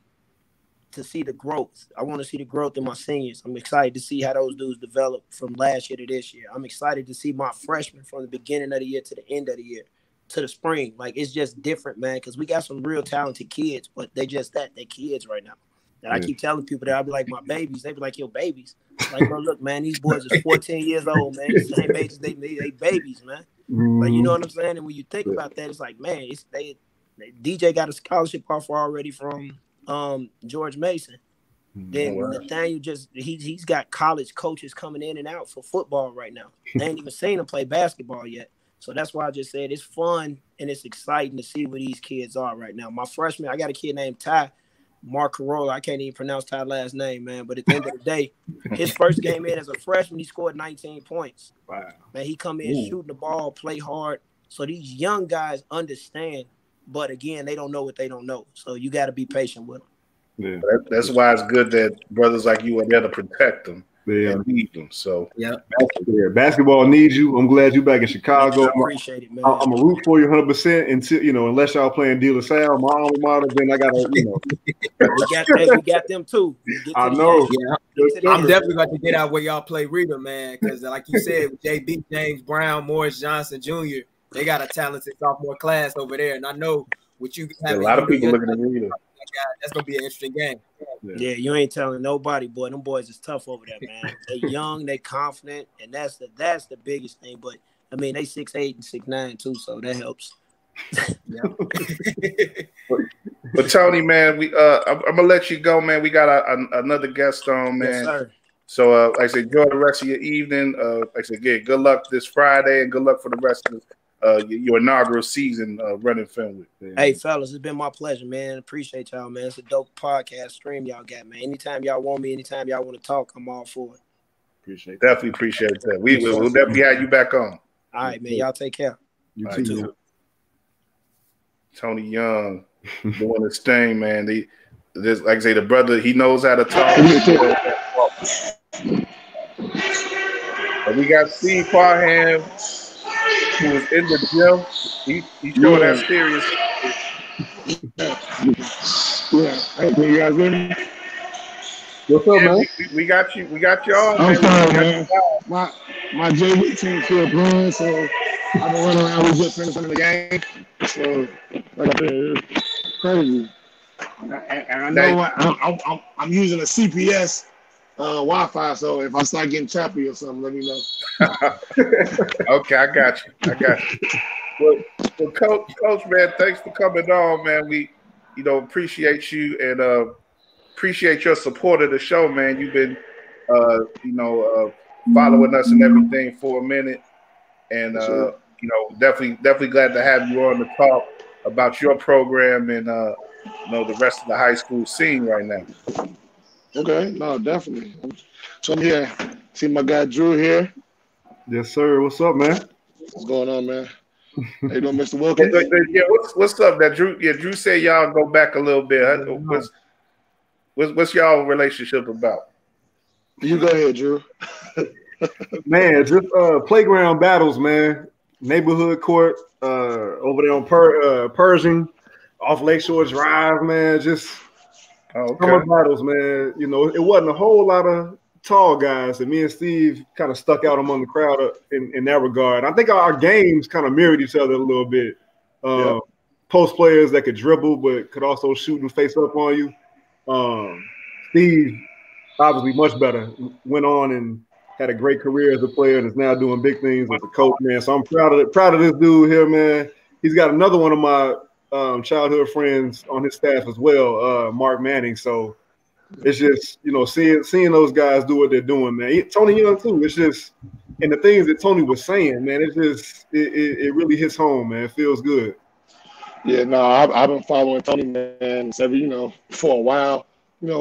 to see the growth. I want to see the growth in my seniors. I'm excited to see how those dudes develop from last year to this year. I'm excited to see my freshmen from the beginning of the year to the end of the year to the spring. Like, it's just different, man, because we got some real talented kids, but they just that. They kids right now. And I keep telling people that I'll be like, my babies. They be like, yo, babies. Like, bro, look, man, these boys are 14 years old, man. The same age as they babies, man. Like, you know what I'm saying? And when you think about that, it's like, man, DJ got a scholarship offer already from George Mason. Then Nathaniel he's got college coaches coming in and out for football right now. They ain't even seen him play basketball yet. So that's why I just said it's fun and it's exciting to see where these kids are right now. My freshman, I got a kid named Ty Mark Carolla. I can't even pronounce Ty's last name, man. But at the end of the day, his first game in as a freshman, he scored 19 points. Wow. Man, he come in shooting the ball, play hard. So these young guys understand, but again, they don't know what they don't know. So you got to be patient with them. Yeah, that's why it's good that brothers like you are there to protect them and lead them. So basketball needs you. I'm glad you're back in Chicago. I appreciate it, man. I'm a root for you 100% until unless y'all playing De La Salle, my alma mater, then I gotta we got them too. I know. Yeah, I'm definitely about to get out where y'all play Reader, man, because like you said, JB, James Brown, Morris Johnson Jr., they got a talented sophomore class over there, and I know what you have. A lot of people looking at Reader. That's gonna be an interesting game. Yeah, you ain't telling nobody, boy. Them boys is tough over there, man. They young, they confident, and that's the biggest thing. But I mean, they 6'8" and 6'9" too, so that helps. But Tony, man, I'm gonna let you go, man. We got another guest on, man. Yes, sir. So, like I said, enjoy the rest of your evening. Like I said, good luck this Friday, and good luck for the rest of your inaugural season running Fenwick. Hey, fellas, it's been my pleasure, man. Appreciate y'all, man. It's a dope podcast stream y'all got, man. Anytime y'all want me, anytime y'all want to talk, I'm all for it. Definitely appreciate that. We'll definitely have you back on. All right, man. Y'all take care. You too. Tony Young doing his thing, man. Like I say, the brother, he knows how to talk. And we got Steve Parham, who was in the gym. He's showing that serious. Hey, can you guys hear me? What's up, man? We got you. We got you all. I'm sorry, man. My JV team still playing, so I've been running around. We just finished the game, so like I said, it's crazy. And I know I'm using a CPS Wi-Fi, so if I start getting choppy or something, let me know. Okay, I got you. Well, Coach, man, thanks for coming on, man. We, appreciate you and appreciate your support of the show, man. You've been, following us and everything for a minute, and definitely glad to have you on to talk about your program and the rest of the high school scene right now. Okay, no, definitely. So I'm here. See my guy Drew here. Yes, sir. What's up, man? What's going on, man? How you doing, Mr. Wilkins? Yeah, what's up? That Drew? Yeah, Drew said y'all go back a little bit. What's y'all relationship about? You go ahead, Drew. Man, just playground battles, man. Neighborhood court over there on Pershing, off Lakeshore Drive, man. Just summer battles, man. It wasn't a whole lot of tall guys, and me and Steve kind of stuck out among the crowd in that regard. I think our games kind of mirrored each other a little bit. Post players that could dribble but could also shoot and face up on you. Steve, obviously much better, went on and had a great career as a player and is now doing big things as a coach, man. So I'm proud of this dude here, man. He's got another one of my childhood friends on his staff as well, Mark Manning. So it's just, seeing those guys do what they're doing, man. Tony Young too. It's just, and the things that Tony was saying, man, it's just, it really hits home, man. It feels good. Yeah, no, I've been following Tony, man, for a while.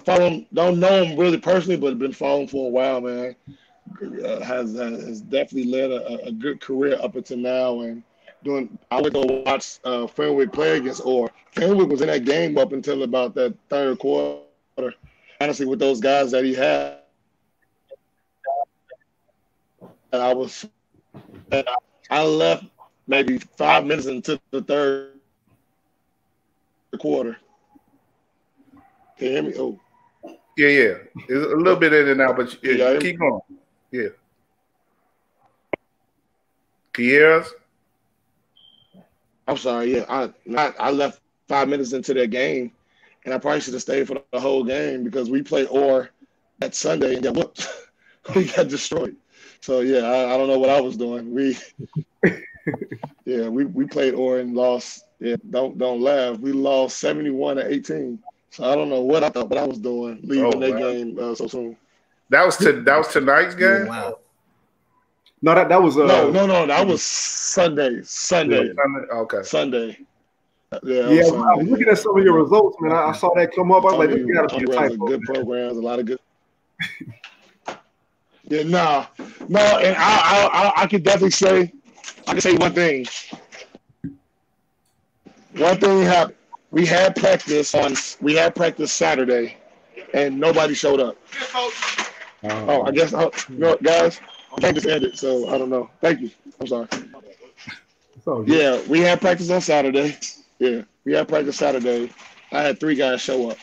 Follow him, don't know him really personally, but been following for a while, man. Has definitely led a good career up until now, and I would go watch Fenwick play against Orr. Fenwick was in that game up until about that third quarter. Honestly, with those guys that he had, I left maybe 5 minutes into the third quarter. Can you hear me? Oh, Yeah. It's a little bit in and out, but keep going. Yeah. Can you hear us? I'm sorry. Yeah, I left 5 minutes into that game, and I probably should have stayed for the whole game because we played OR that Sunday and got whooped. We got destroyed. So yeah, I don't know what I was doing. We played OR and lost. Yeah, don't laugh. We lost 71-18. So I don't know what I thought, but I was doing leaving that game so soon. That was tonight's game. Wow. No, that was no. That was Sunday. Okay. Sunday. Yeah, I was looking at some of your results, man. I saw that come up. I was like, this got to be a typo. Good programs, a lot of good. Yeah, no, and I could definitely say, I can say one thing. One thing happened. We had practice Saturday, and nobody showed up. I guess guys, I think just ended, so I don't know. Thank you. I'm sorry. Yeah, we had practice on Saturday. Yeah, we had practice Saturday. I had 3 guys show up,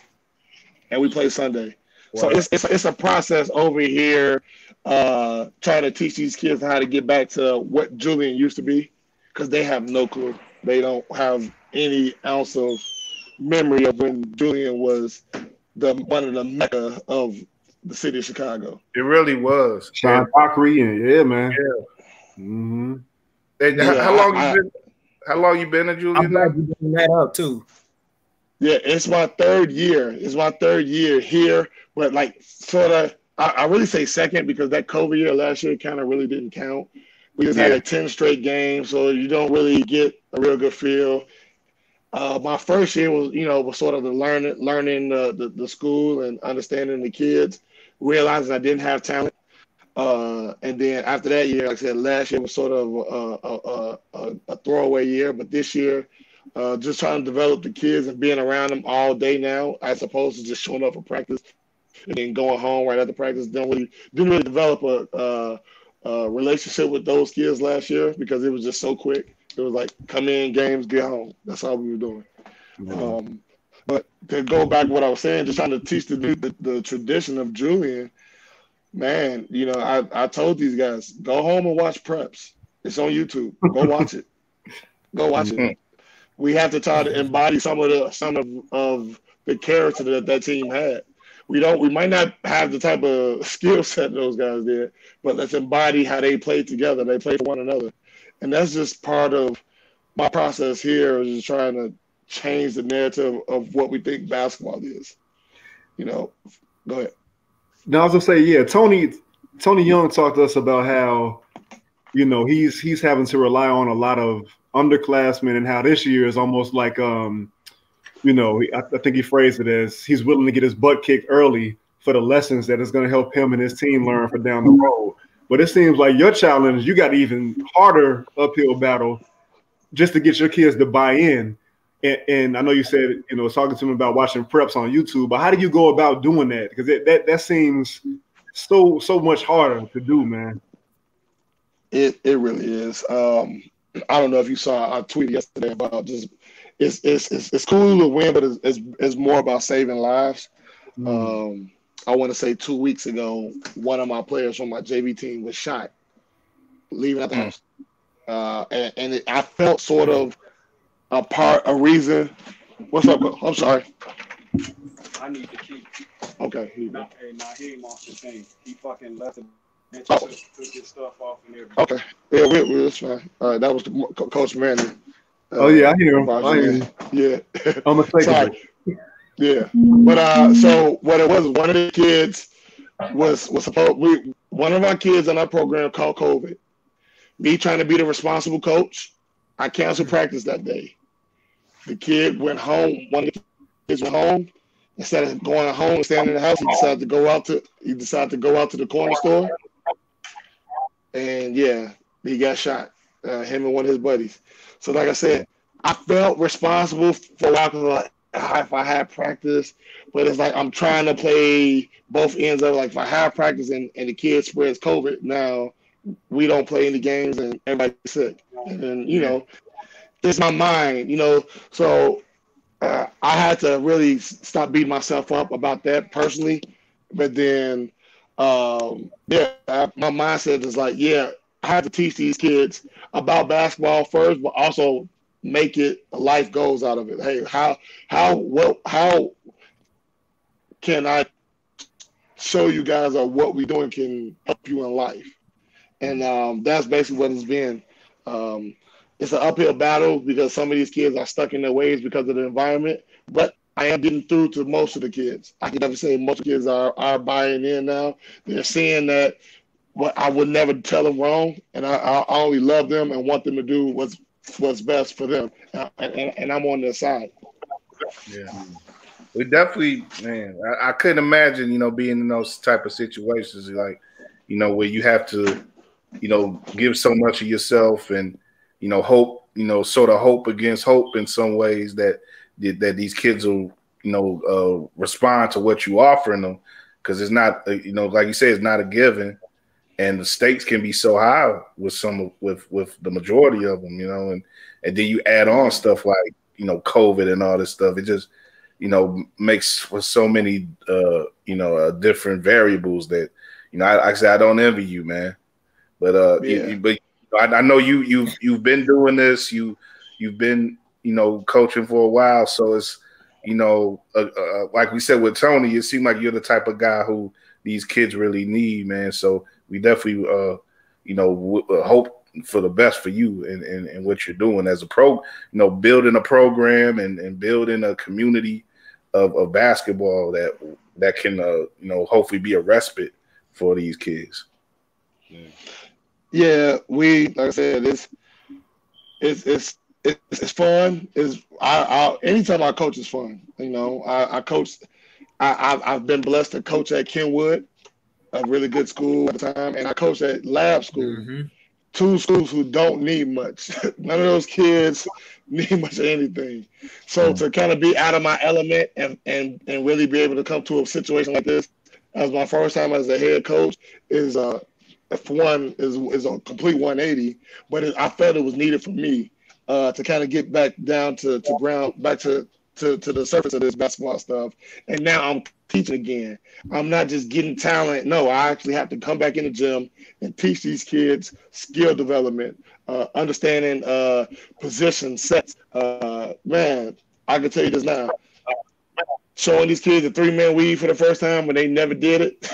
and we played Sunday. Wow. So it's a process over here, trying to teach these kids how to get back to what Julian used to be, because they have no clue. They don't have any ounce of memory of when Julian was one of the mecca of the city of Chicago. It really was. Sean Dockery and man. Yeah. Mm-hmm. And how long you been at Julian? I'm glad you bring that up too. Yeah, it's my 3rd year. It's my 3rd year here, but like sort of, I really say second because that COVID year last year kind of really didn't count. We just had 10 straight games, so you don't really get a real good feel. My first year was sort of the learning the school and understanding the kids, realizing I didn't have talent. And then after that year, like I said, last year was sort of a throwaway year, but this year, just trying to develop the kids and being around them all day now, as opposed to just showing up for practice and then going home right after practice. Didn't really develop a relationship with those kids last year because it was just so quick. It was like come in, games, get home. That's all we were doing. Mm-hmm. But to go back to what I was saying, just trying to teach the tradition of Julian. Man, I told these guys, go home and watch preps. It's on YouTube. Go watch it. Go watch it. We have to try to embody some of the character that team had. We might not have the type of skill set those guys did, but let's embody how they played together. They played for one another. And that's just part of my process here, is just trying to change the narrative of what we think basketball is. Go ahead. Now I was gonna say, yeah, Tony Young talked to us about how, he's having to rely on a lot of underclassmen and how this year is almost like, I think he phrased it as he's willing to get his butt kicked early for the lessons that is going to help him and his team learn for down the road. But it seems like your challenge, you got even harder uphill battle just to get your kids to buy in. And I know you said, talking to him about watching preps on YouTube, but how do you go about doing that? Because that seems so much harder to do, man. It really is. I don't know if you saw our tweet yesterday about just it's cool to win, but it's more about saving lives. I want to say 2 weeks ago, one of my players from my JV team was shot leaving at the house, and I felt sort of a reason. What's up, bro? I'm sorry. I need the key. Okay. He ain't off the thing. He fucking left it. Took his stuff off and everything. Okay. Yeah, that's fine. All right, that was Coach Manning. I hear him. Yeah. I'm mistaken. Sorry. Yeah. But so what it was, one of the kids was one of our kids in our program called COVID. Me trying to be the responsible coach, I canceled practice that day. The kid went home. One of the kids went home. Instead of going home and staying in the house, he decided to go out to the corner store. And yeah, he got shot. Him and one of his buddies. So like I said, I felt responsible for a while because if I had practice, but it's like I'm trying to play both ends of it. Like if I have practice and the kid spreads COVID, now we don't play any games and everybody's sick. And it's my mind, so I had to really stop beating myself up about that personally. But then, my mindset is like, yeah, I have to teach these kids about basketball first, but also make it life goals out of it. Hey, how can I show you guys what we're doing can help you in life? And that's basically what it's been. It's an uphill battle because some of these kids are stuck in their ways because of the environment, but I am getting through to most of the kids. I can never say most kids are buying in now. They're seeing that what I would never tell them wrong, and I only love them and want them to do what's best for them, and I'm on their side. Yeah. We definitely, man. I couldn't imagine, being in those type of situations, like, where you have to, give so much of yourself and, hope, sort of hope against hope in some ways that these kids will, respond to what you offering them, because it's not, like you say, it's not a given, and the stakes can be so high with with the majority of them, and then you add on stuff like, COVID and all this stuff. It just, makes for so many, different variables that, I say I don't envy you, man. But I know you've been doing this. You've been, coaching for a while. So it's, like we said with Tony, it seemed like you're the type of guy who these kids really need, man. So we definitely, hope for the best for you and what you're doing as a building a program and building a community of basketball that can, hopefully be a respite for these kids. Yeah, like I said, it's fun. Anytime I coach is fun. I coach. I've been blessed to coach at Kenwood, a really good school at the time, and I coached at Lab School. Mm-hmm. Two schools who don't need much. None of those kids need much of anything. So to kind of be out of my element and really be able to come to a situation like this as my first time as a head coach is a complete 180. But I felt it was needed for me to kind of get back down to ground, back to the surface of this basketball stuff. And now I'm teaching again. I'm not just getting talent. No, I actually have to come back in the gym and teach these kids skill development, understanding position sets. Man, I can tell you this now. Showing these kids a 3-man weave for the first time when they never did it.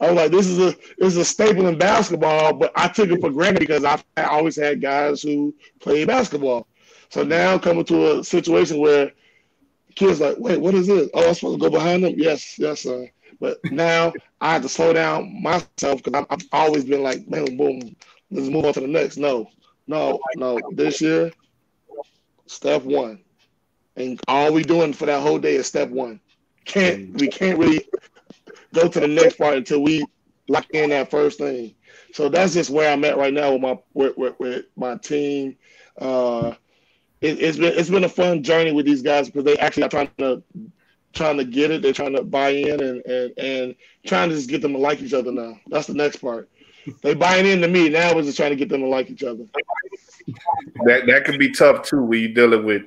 I'm like, this is a staple in basketball, but I took it for granted because I always had guys who played basketball. So now I'm coming to a situation where kids like, wait, what is this? Oh, I'm supposed to go behind them? Yes, sir. But now I have to slow down myself because I've always been like, man, boom, let's move on to the next. No. This year, step one. And all we doing for that whole day is step one. We can't really go to the next part until we lock in that first thing. So that's just where I'm at right now with my team. It's been a fun journey with these guys because they actually are trying to get it. They're trying to buy in and trying to just get them to like each other now. That's the next part. They buying into me. Now we're just trying to get them to like each other. That can be tough too when you're dealing with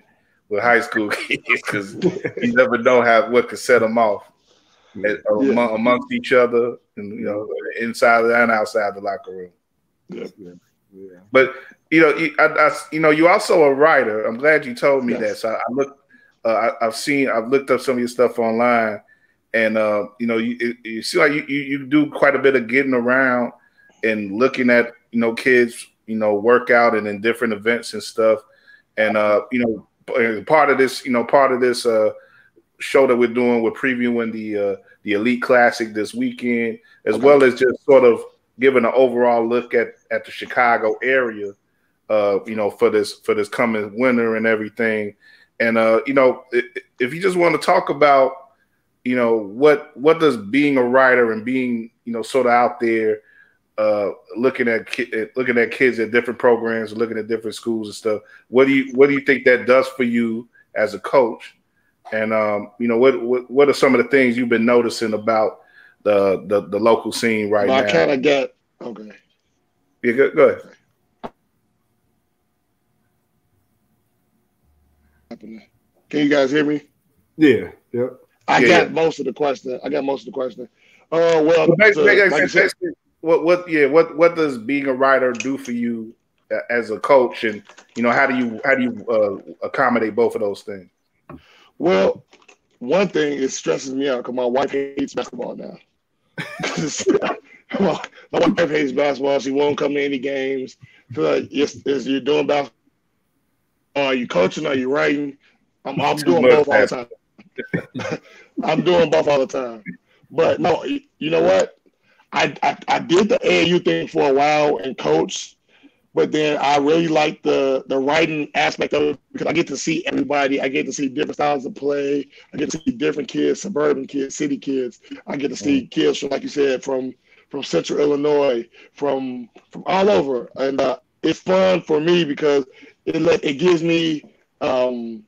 high school kids because you never know what could set them off amongst each other and inside and outside the locker room. Yeah. But you're also a writer. I'm glad you told me that. So I've looked up some of your stuff online, and you see like you do quite a bit of getting around and looking at kids work out and in different events and stuff, and part of this show that we're doing, we're previewing the Elite Classic this weekend, as well as just sort of giving an overall look at the Chicago area, for this coming winter and everything. And if you just want to talk about, what does being a writer and being sort of out there, looking at kids at different programs, looking at different schools and stuff, what do you think that does for you as a coach? And what are some of the things you've been noticing about the local scene right now? I kind of get okay. Yeah, go ahead. Can you guys hear me? Yeah. Yep. I Yeah, got yeah. most of the question. Well, like you said, Basically, what does being a writer do for you as a coach, and how do you accommodate both of those things? well, one thing it stresses me out because my wife hates basketball now. my wife hates basketball. She won't come to any games. Feel like you're doing basketball. Are you coaching? Are you writing? I'm Too doing much both all the time. I'm doing both all the time. But no, you know what? I did the AAU thing for a while and coached, but then I really like the writing aspect of it because I get to see everybody. I get to see different styles of play. I get to see different kids, suburban kids, city kids. I get to see kids from, like you said, from Central Illinois, from all over, and it's fun for me because it gives me an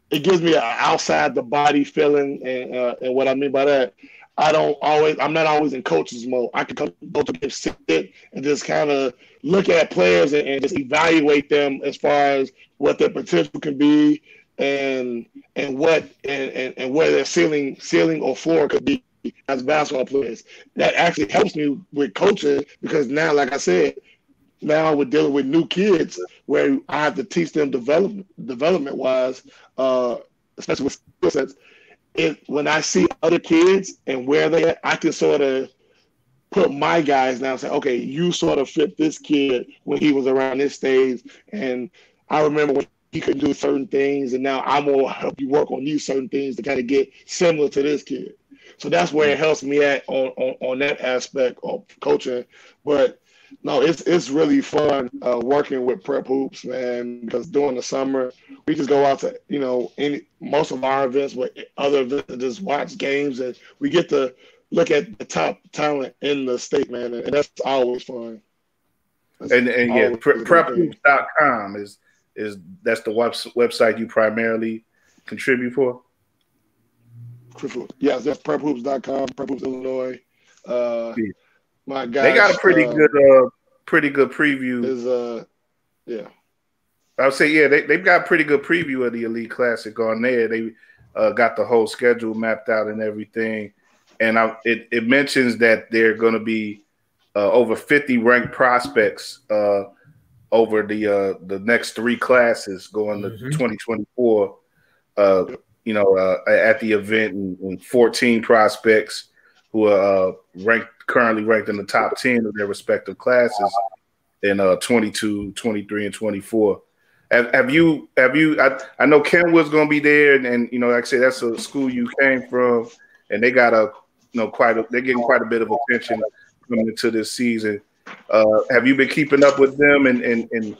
outside the body feeling, and what I mean by that, I'm not always in coach's mode. I can go to sit and just kind of look at players and just evaluate them as far as what their potential can be and what and where their ceiling or floor could be as basketball players. That actually helps me with coaching because now, like I said, now we're dealing with new kids where I have to teach them development wise, especially with skill sets. When I see other kids and where they at, I can sort of put my guys now and say, okay, you sort of fit this kid when he was around this stage. And I remember when he could do certain things, and now I'm going to help you work on these certain things to kind of get similar to this kid. So that's where it helps me at on that aspect of coaching. But no, it's really fun working with prep hoops, man, because during the summer, we just go out to, most of our events with other events and just watch games, and we get to look at the top talent in the state, man, and that's always fun. And yeah, prephoops.com is that's the website you primarily contribute for? Yes, that's prephoops.com, Prep Hoops Illinois. My guys, they got a pretty good preview. Yeah. I would say, yeah, they've got a pretty good preview of the Elite Classic on there. They got the whole schedule mapped out and everything. And it mentions that they're going to be over 50 ranked prospects over the next three classes going to 2024. At the event, and 14 prospects who are currently ranked in the top 10 of their respective classes in 22, 23, and 24. Have you? I know Kenwood's going to be there, and like I said, that's a school you came from, and they got they're getting quite a bit of attention coming into this season. Have you been keeping up with them, and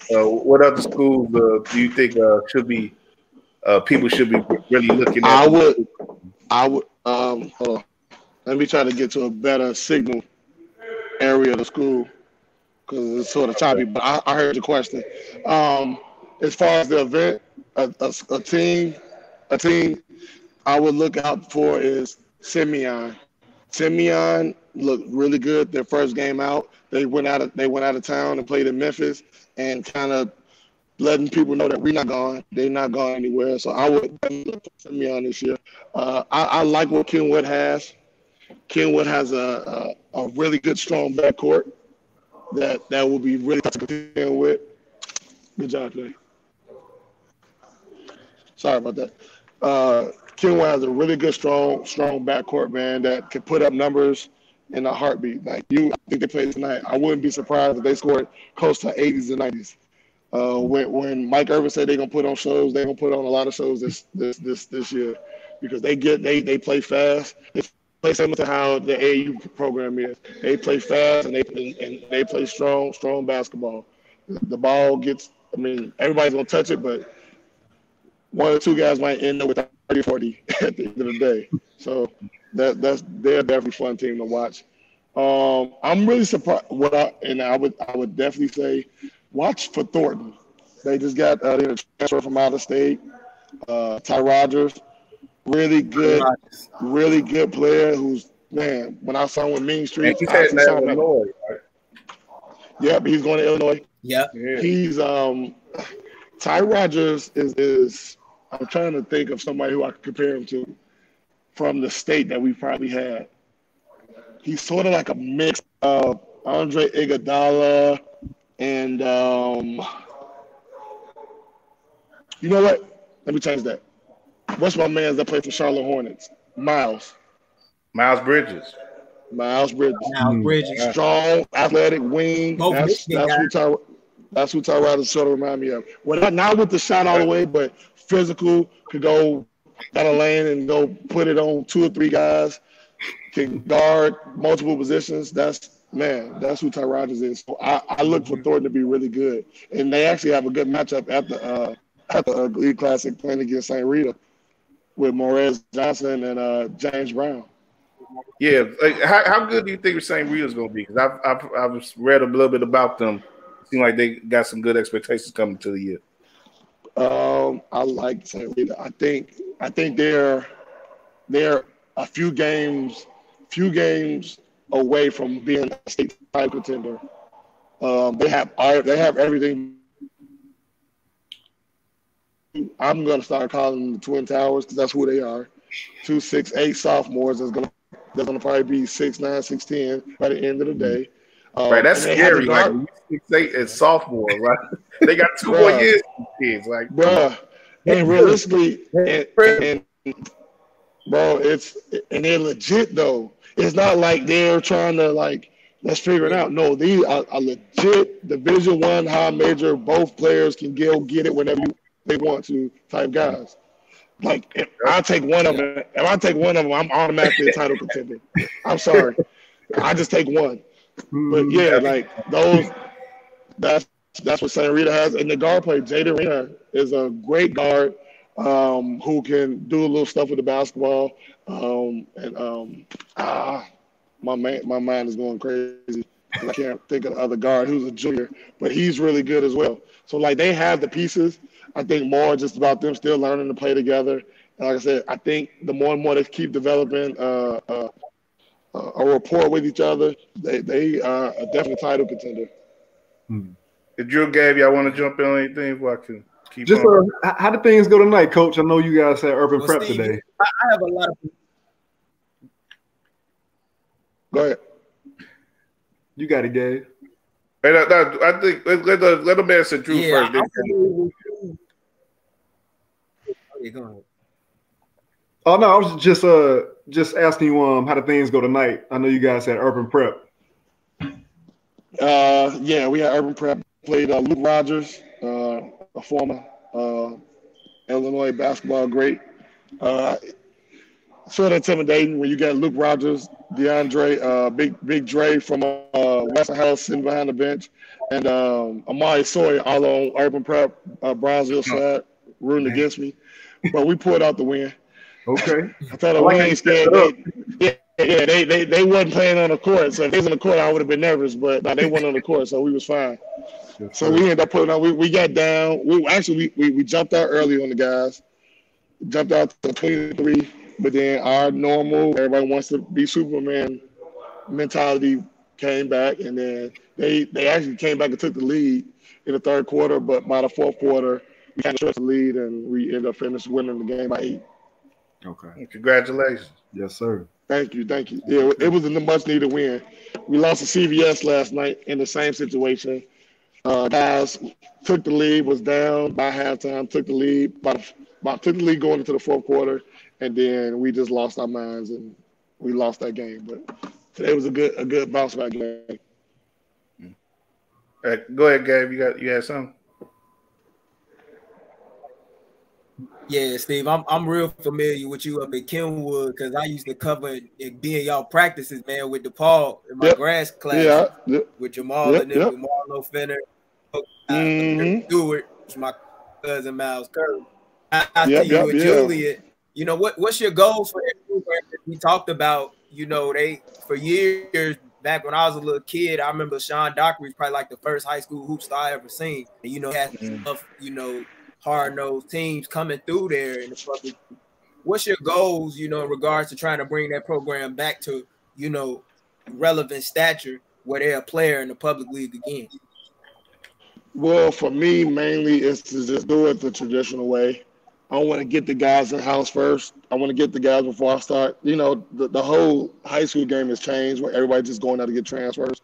what other schools do you think should be people should be really looking at? I would. Hold on. Let me try to get to a better signal area of the school because it's sort of choppy. But I heard your question. As far as the event, a team I would look out for is Simeon. Simeon looked really good their first game out. They went out of town and played in Memphis and kind of letting people know that we're not gone. They're not going anywhere. So I would look for Simeon this year. I like what Kenwood has. Kenwood has a really good, strong backcourt that will be really tough to contend with. Good job, Jay. Sorry about that. Kenwood has a really good, strong backcourt, man, that can put up numbers in a heartbeat. I think they played tonight. I wouldn't be surprised if they scored close to 80s and 90s. When Mike Irvin said they're gonna put on shows, they're gonna put on a lot of shows this year because they play fast. They play similar to how the AAU program is. They play fast and they play strong basketball. The ball gets. I mean, everybody's gonna touch it, but one or two guys might end up with 30, 40 at the end of the day. So they're definitely a fun team to watch. I'm really surprised. I would definitely say watch for Thornton. They just got a transfer from out of state. Ty Rogers, really good player. Who's man? When I saw him with Mean Street, he's heading to Illinois. Right? Yep, he's going to Illinois. Yeah. He's Ty Rogers is. I'm trying to think of somebody who I could compare him to. from the state that we probably had. He's sort of like a mix of Andre Iguodala and you know what? Let me change that. What's my man's that played for Charlotte Hornets? Miles Bridges. Miles Bridges. Strong, athletic wing. Both That's who Tyrod sort of remind me of. Well, not with the shot all the way, but physical, could go down a lane and go put it on 2 or 3 guys, can guard multiple positions. That's who Tyrod is. So I look for Thornton to be really good. And they actually have a good matchup at the League Classic playing against St. Rita with Morez Johnson and James Brown. Yeah, like, how good do you think St. Rita's going to be? Because I've read a little bit about them. Seem like they got some good expectations coming to the year. I like St. Rita. I think they're a few games away from being a state title contender. They have everything. I'm gonna start calling them the Twin Towers because that's who they are. 2 6'8" sophomores that's gonna probably be 6'9", 6'10" by the end of the day. Right, that's scary. Like 6'8" and sophomore, right? They got 2 more years. Kids, like, bruh. And realistically, and bro, they're legit though. It's not like they're trying to like let's figure it out. No, these are legit Division I high major. Both players can get it whenever they want to type guys. Like if I take one of them, I'm automatically a title contender. I'm sorry, I just take one. But yeah, like those, that's what St. Rita has. And the guard play, Jaden Rena is a great guard who can do a little stuff with the basketball. My mind is going crazy. I can't think of the other guard who's a junior, but he's really good as well. So like they have the pieces. I think more just about them still learning to play together. And like I said, I think the more and more they keep developing a rapport with each other, they are a definite title contender. If Drew gave you, I want to jump in on anything before I can keep just on. How did things go tonight, Coach? I know you guys had urban prep Steve, today. I have a lot of. Go ahead. You got it, Gabe. Hey, I think let the man say Drew first. Go ahead. Oh no, I was just asking you how did things go tonight? I know you guys had urban prep. Yeah, we had urban prep. Played Luke Rogers, a former Illinois basketball great. Sort of intimidating when you got Luke Rogers, DeAndre, Big Dre from Westinghouse sitting behind the bench, and Amari Sawyer all on urban prep, Brownsville side, rooting against me. But we pulled out the win. Okay. I thought we ain't scared. They wasn't playing on the court. So if they was on the court, I would have been nervous. But no, they weren't on the court, so we was fine. So we ended up putting out. We got down. We jumped out early on the guys. Jumped out to 23. But then our normal, everybody wants to be Superman mentality came back, and then they actually came back and took the lead in the third quarter. But by the fourth quarter, we kind of stretched the lead, and we ended up finishing winning the game by 8. Okay. Congratulations. Yes, sir. Thank you. Yeah, it was a much-needed win. We lost to CVS last night in the same situation. Guys took the lead, was down by halftime, took the lead, took the lead going into the fourth quarter, and then we just lost our minds and we lost that game. But today was a good bounce back game. All right, go ahead, Gabe. You had something? Yeah, Steve, I'm real familiar with you up at Kenwood because I used to cover and be in y'all practices, man, with DePaul in my grass class with Jamal and then with Marlo Fenner, Stewart, my cousin Miles Curry. I see you with Julian. You know, what's your goals for that program that we talked about? You know, they for years back when I was a little kid, I remember Sean Dockery was probably like the first high school hoop star I ever seen. And, you know, had enough, you know, hard-nosed teams coming through there in the public. What's your goals, you know, in regards to trying to bring that program back to, you know, relevant stature where they're a player in the public league again? Well, for me, mainly is to just do it the traditional way. I want to get the guys in house first. I want to get the guys before I start. You know, the whole high school game has changed where everybody's just going out to get transfers.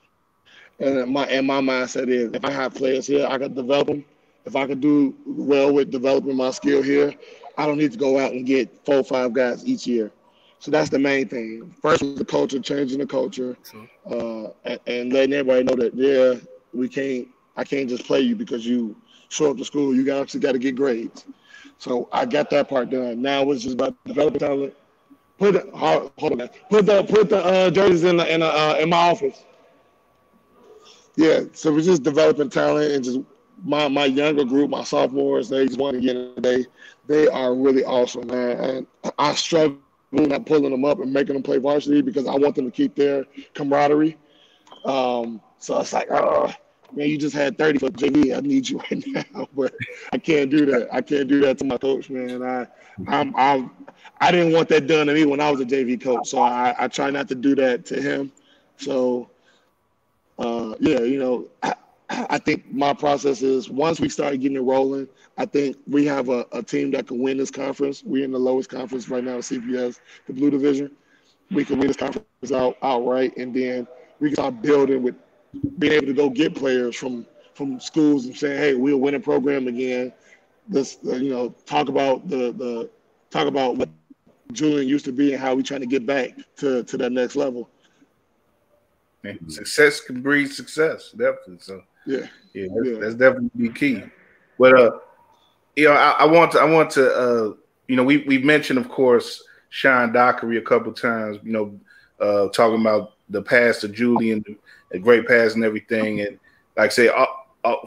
And my mindset is if I have players here, I can develop them. If I can do well with developing my skill here, I don't need to go out and get 4 or 5 guys each year. So that's the main thing. First was the culture, changing the culture, and letting everybody know that I can't just play you because you show up to school. You actually got to get grades. So I got that part done. Now it's just about developing talent. Put the jerseys in my office. Yeah, so we're just developing talent and just my younger group, my sophomores, they just want to get in today. They are really awesome, man. And I struggle not pulling them up and making them play varsity because I want them to keep their camaraderie. So it's like, man, you just had 30 for JV. I need you right now, but I can't do that. I can't do that to my coach, man. I didn't want that done to me when I was a JV coach, so I try not to do that to him. So, yeah, you know, I think my process is once we start getting it rolling, I think we have a team that can win this conference. We're in the lowest conference right now, CPS, the Blue Division. We can win this conference outright, and then we can start building with being able to go get players from schools and saying, hey, we'll win a program again. Let's talk about what Julian used to be and how we're trying to get back to that next level. Success can breed success, definitely. So that's definitely key. But I want to we've mentioned, of course, Sean Dockery a couple times. Talking about the pass to Julian, a great pass and everything. And like I say,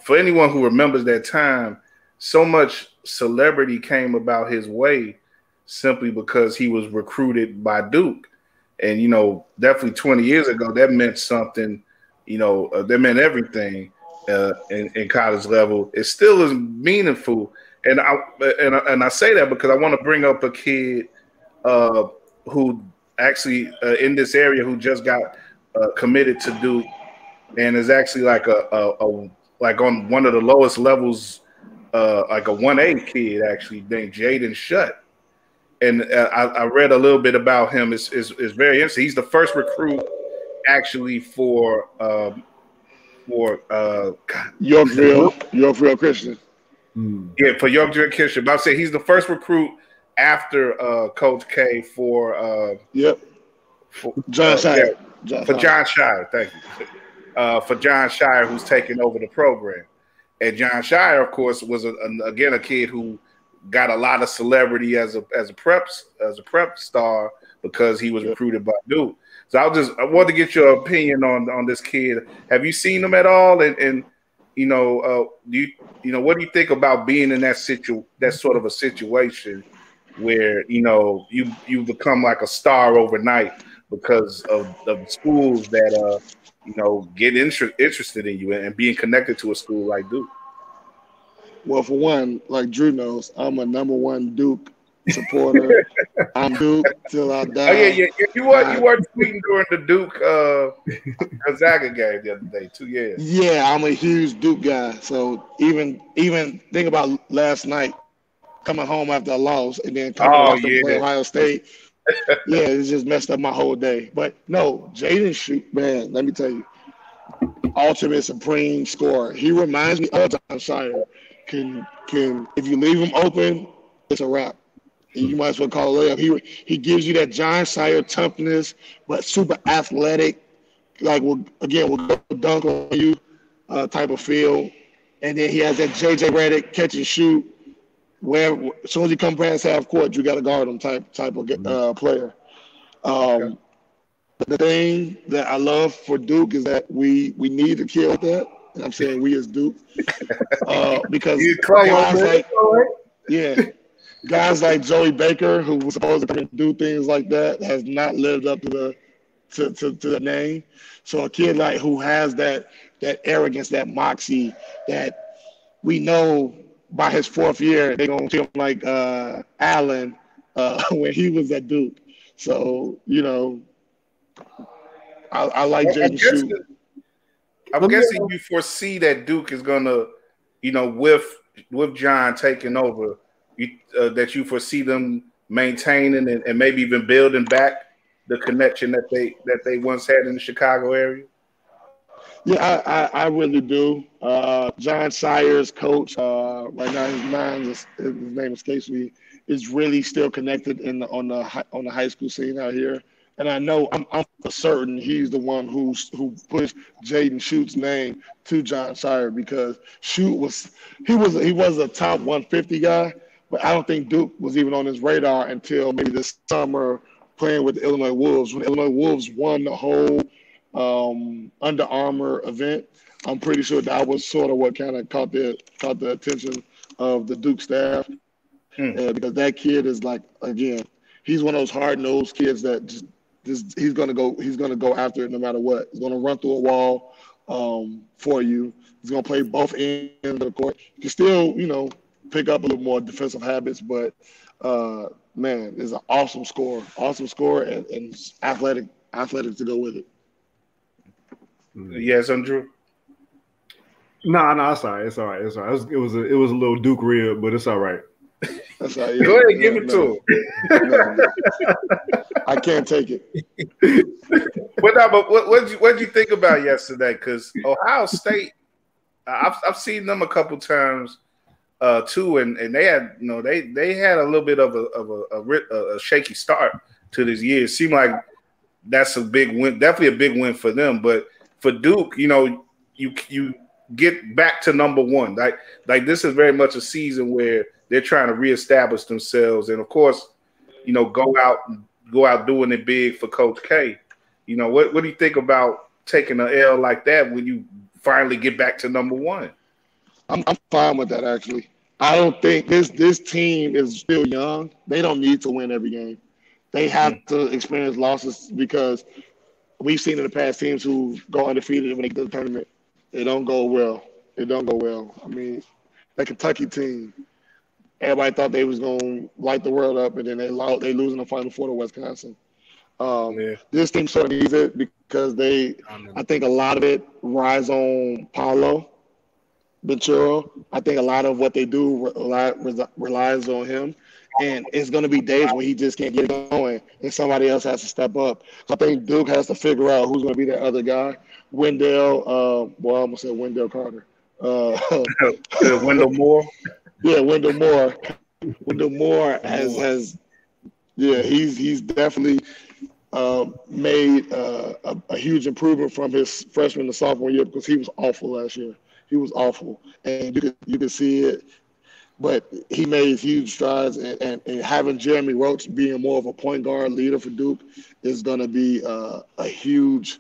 for anyone who remembers that time, so much celebrity came about his way simply because he was recruited by Duke. And, definitely 20 years ago, that meant something, that meant everything in college level. It still is meaningful. And I say that because I want to bring up a kid who actually in this area who just got committed to Duke and is actually like like on one of the lowest levels, like a 1A kid actually named Jaden Shutt. And I read a little bit about him. It's very interesting. He's the first recruit actually for Yorkville Christian. Yeah, for Yorkville Christian. But I'll say he's the first recruit after Coach K for John Shire. John Shire, thank you. For John Shire, who's taking over the program. And John Shire, of course, was again a kid who got a lot of celebrity as a prep star because he was recruited by Duke. So I want to get your opinion on this kid. Have you seen him at all? And what do you think about being in that sort of a situation where you become like a star overnight because of the schools that get interested in you and being connected to a school like Duke? Well, for one, like Drew knows, I'm a #1 Duke supporter. I'm Duke till I die. Oh yeah. You were tweeting during the Duke Gonzaga game the other day too. Yeah, I'm a huge Duke guy. So even think about last night, coming home after a loss and then coming to play Ohio State. Yeah, it just messed up my whole day. But no, Jaden Shutt, man, let me tell you, ultimate supreme scorer. He reminds me of John Shire. Can if you leave him open, it's a wrap. You might as well call it layup. He gives you that John Shire toughness, but super athletic. Like we'll go dunk on you type of feel. And then he has that JJ Redick catch and shoot. Where as soon as he comes past half court, you got to guard him type of player. The thing that I love for Duke is that we need a kid like that. And I'm saying we as Duke because guys like Joey Baker, who was supposed to do things like that, has not lived up to the name. So a kid like who has that arrogance, that moxie, that we know by his 4th year they're gonna treat him like Allen when he was at Duke. So I like Jaden Shutt. I'm guessing you foresee that Duke is gonna, with John taking over, that you foresee them maintaining and maybe even building back the connection that they once had in the Chicago area? Yeah, I really do. John Sire's coach, right now his name escapes me, is really still connected on the high school scene out here. And I know I'm for certain he's the one who pushed Jaden Schute's name to John Sire, because Schute was a top 150 guy, but I don't think Duke was even on his radar until maybe this summer playing with the Illinois Wolves. When the Illinois Wolves won the whole Under Armour event, I'm pretty sure that was sort of what kind of caught the attention of the Duke staff, because that kid is like, again, he's one of those hard-nosed kids that just he's gonna go after it no matter what. He's gonna run through a wall for you. He's gonna play both ends of the court. He can still, pick up a little more defensive habits, but man, is an awesome scorer and athletic to go with it. Yes, Andrew. No, it's all right. It's all right. It was a little Duke rib, but it's all right. That's all right. Go ahead, give it to him. I can't take it. But what'd you think about yesterday? Because Ohio State, I've seen them a couple times too, and they had they had a little bit of a shaky start to this year. It seemed like that's a big win, definitely a big win for them. But for Duke, you get back to number one. Like this is very much a season where they're trying to reestablish themselves, and of course, go out doing it big for Coach K. What do you think about taking an L like that when you finally get back to number one? I'm fine with that, actually. I don't think this team is still young. They don't need to win every game. They have to experience losses, because we've seen in the past teams who go undefeated when they get to the tournament. It don't go well. I mean, that Kentucky team, everybody thought they was going to light the world up, and then they lose in the Final Four to Wisconsin. This team sort of needs it because I think a lot of it rides on Paolo Ventura. I think a lot of what they do relies on him. And it's going to be days when he just can't get it going, and somebody else has to step up. So I think Duke has to figure out who's going to be that other guy. Wendell, I almost said Wendell Carter. Wendell Moore? Yeah, Wendell Moore. Wendell Moore has he's definitely made a huge improvement from his freshman to sophomore year, because he was awful last year. He was awful, and you could see it. But he made huge strides, and having Jeremy Roach being more of a point guard leader for Duke is going to be a huge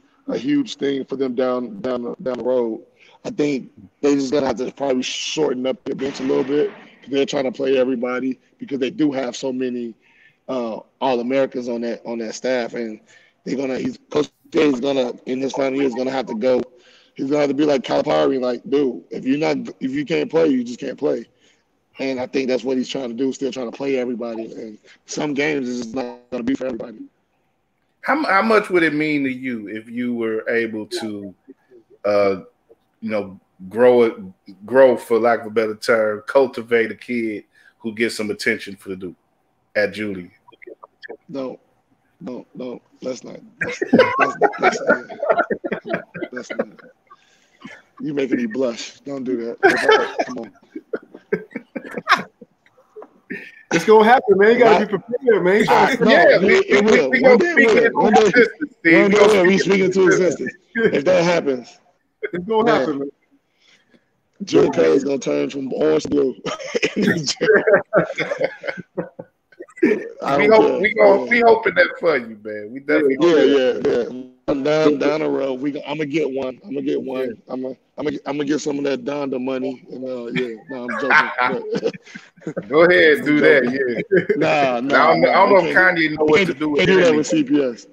thing for them down the road. I think they're just going to have to probably shorten up their bench a little bit, because they're trying to play everybody, because they do have so many All-Americans on that staff, and Coach K is gonna, in his final year, is gonna have to go. He's gonna have to be like Calipari, like, dude, if you can't play, you just can't play. And I think that's what he's trying to do, still trying to play everybody. And some games is just not going to be for everybody. How much would it mean to you if you were able to, grow, for lack of a better term, cultivate a kid who gets some attention for the Duke at Julian? No, let's not. Let's not. You're making me blush. Don't do that. Come on. It's gonna happen, man. You gotta be prepared, man. It will. One day we'll be speaking to existence. If that happens, it's gonna happen, man. Joe K is gonna turn from orange to blue. We hoping that for you, man. We definitely Down the road, I'm gonna get one. I'm gonna get some of that Donda money. And I'm joking. Go ahead, and do that. Yeah. I don't know if Kanye know what to do with it. Can't do that with CPS.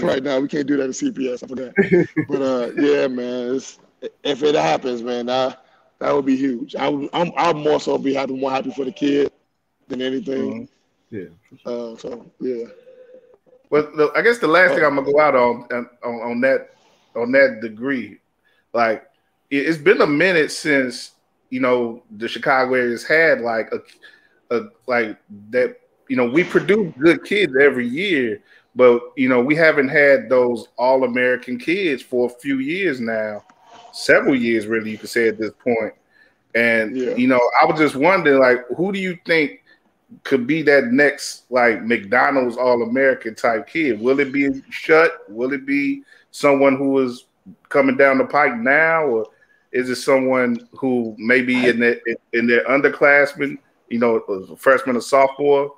Right now, we can't do that with CPS. I forgot. But man, if it happens, man, that would be huge. I'll more so be more happy for the kid than anything. Well, I guess the last thing I'm gonna go out on that degree, like it's been a minute since the Chicago area has had like like that. We produce good kids every year, but we haven't had those All-American kids for a few years now, several years really, you could say at this point. And I was just wondering, like, who do you think could be that next like McDonald's All-American type kid? Will it be Shutt? Will it be someone who is coming down the pike now, or is it someone who maybe in their underclassmen, a freshman or sophomore?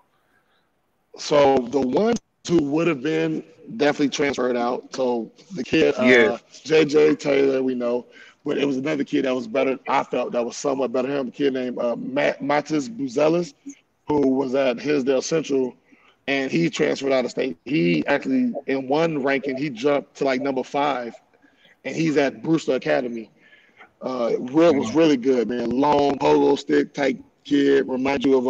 So the ones who would have been definitely transferred out. So the kid, JJ Taylor, we know, but it was another kid that was better. I felt that was somewhat better. A kid named Matis Buzelis, who was at Hillsdale Central, and he transferred out of state. He actually, in one ranking, he jumped to like number 5, and he's at Brewster Academy. Will was really good, man. Long pogo stick type kid, remind you of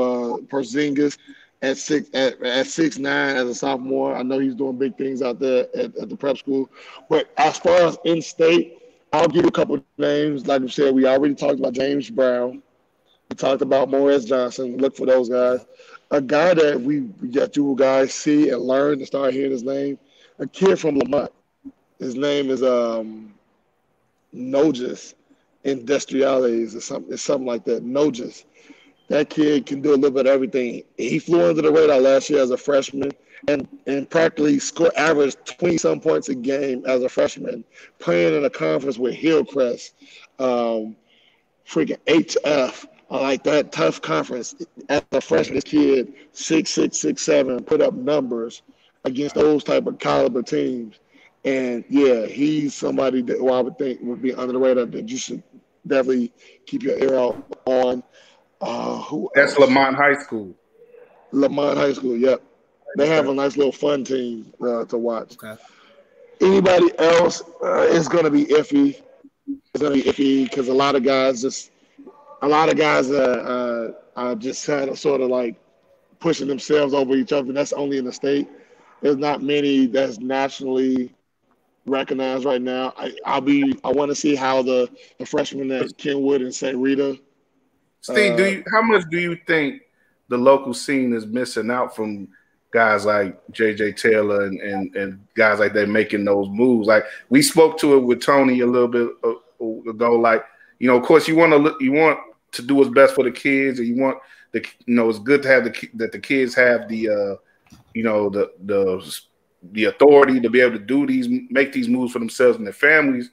Porzingis at 6'9" as a sophomore. I know he's doing big things out there at the prep school. But as far as in state, I'll give you a couple of names. Like we said, we already talked about James Brown. We talked about Morris Johnson. Look for those guys. A guy that you guys see and learn and start hearing his name, a kid from Lamont. His name is Noges Industriales or something. It's something like that. Noges. That kid can do a little bit of everything. He flew under the radar last year as a freshman and practically averaged 20-some points a game as a freshman, playing in a conference with Hillcrest, freaking HF. I like that tough conference. As a freshman, this kid, 6'6", 6'7", put up numbers against those type of caliber teams. And, yeah, he's somebody that I would think would be under the radar that you should definitely keep your ear out on. That's Lamont High School. Lamont High School, yep. They have a nice little fun team to watch. Okay. Anybody else is going to be iffy. It's going to be iffy because a lot of guys are just sort of like pushing themselves over each other. And that's only in the state. There's not many that's nationally recognized right now. I want to see how the freshmen at Kenwood and St. Rita. Steve, how much do you think the local scene is missing out from guys like JJ Taylor and guys like that making those moves? Like, we spoke to it with Tony a little bit ago. Like, of course, you want to do what's best for the kids, and you want it's good to have that the kids have the the authority to be able to make these moves for themselves and their families.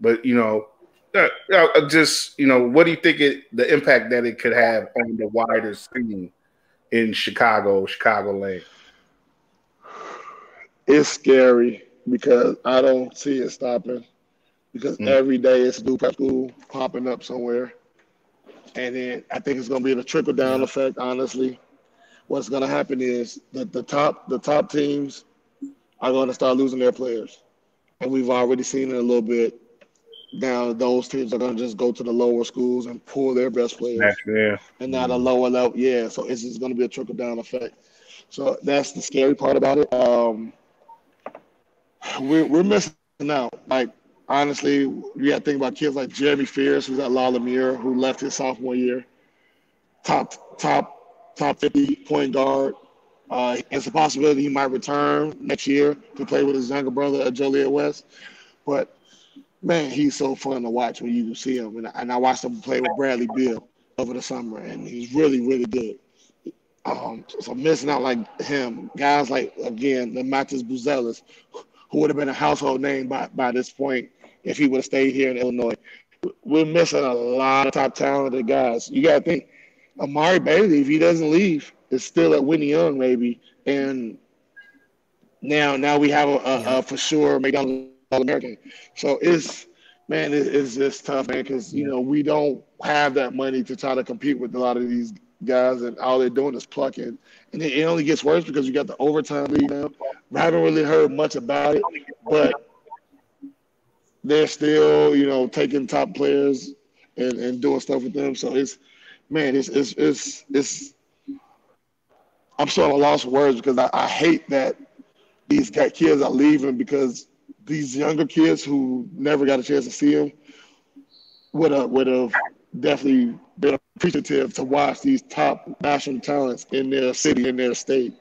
But just what do you think the impact that it could have on the wider scene in Chicagoland? It's scary because I don't see it stopping. Because every day it's a new prep school popping up somewhere, and then I think it's going to be the trickle down effect. Honestly, what's going to happen is that the top teams are going to start losing their players, and we've already seen it a little bit. Now those teams are going to just go to the lower schools and pull their best players, and not a lower level. Yeah, so it's just going to be a trickle down effect. So that's the scary part about it. We're missing out. Like, honestly, you got to think about kids like Jeremy Fierce, who's at La Lumiere, who left his sophomore year. Top 50 point guard. It's a possibility he might return next year to play with his younger brother at Joliet West. But man, he's so fun to watch when you see him. And I watched him play with Bradley Beal over the summer, and he's really, really good. So missing out like him, guys like, again, the Matis Buzelis, who would have been a household name by this point if he would have stayed here in Illinois. We're missing a lot of top talented guys. You got to think, Amari Bailey, if he doesn't leave, is still at Whitney Young maybe. And now we have a for sure McDonald's All-American. So it's just tough, man, because, we don't have that money to try to compete with a lot of these guys, and all they're doing is plucking. And it only gets worse because you got the overtime league now. I haven't really heard much about it, but they're still, taking top players and doing stuff with them. So it's I'm sort of lost for words because I hate that these kids are leaving, because these younger kids who never got a chance to see them would have definitely been appreciative to watch these top national talents in their city, in their state.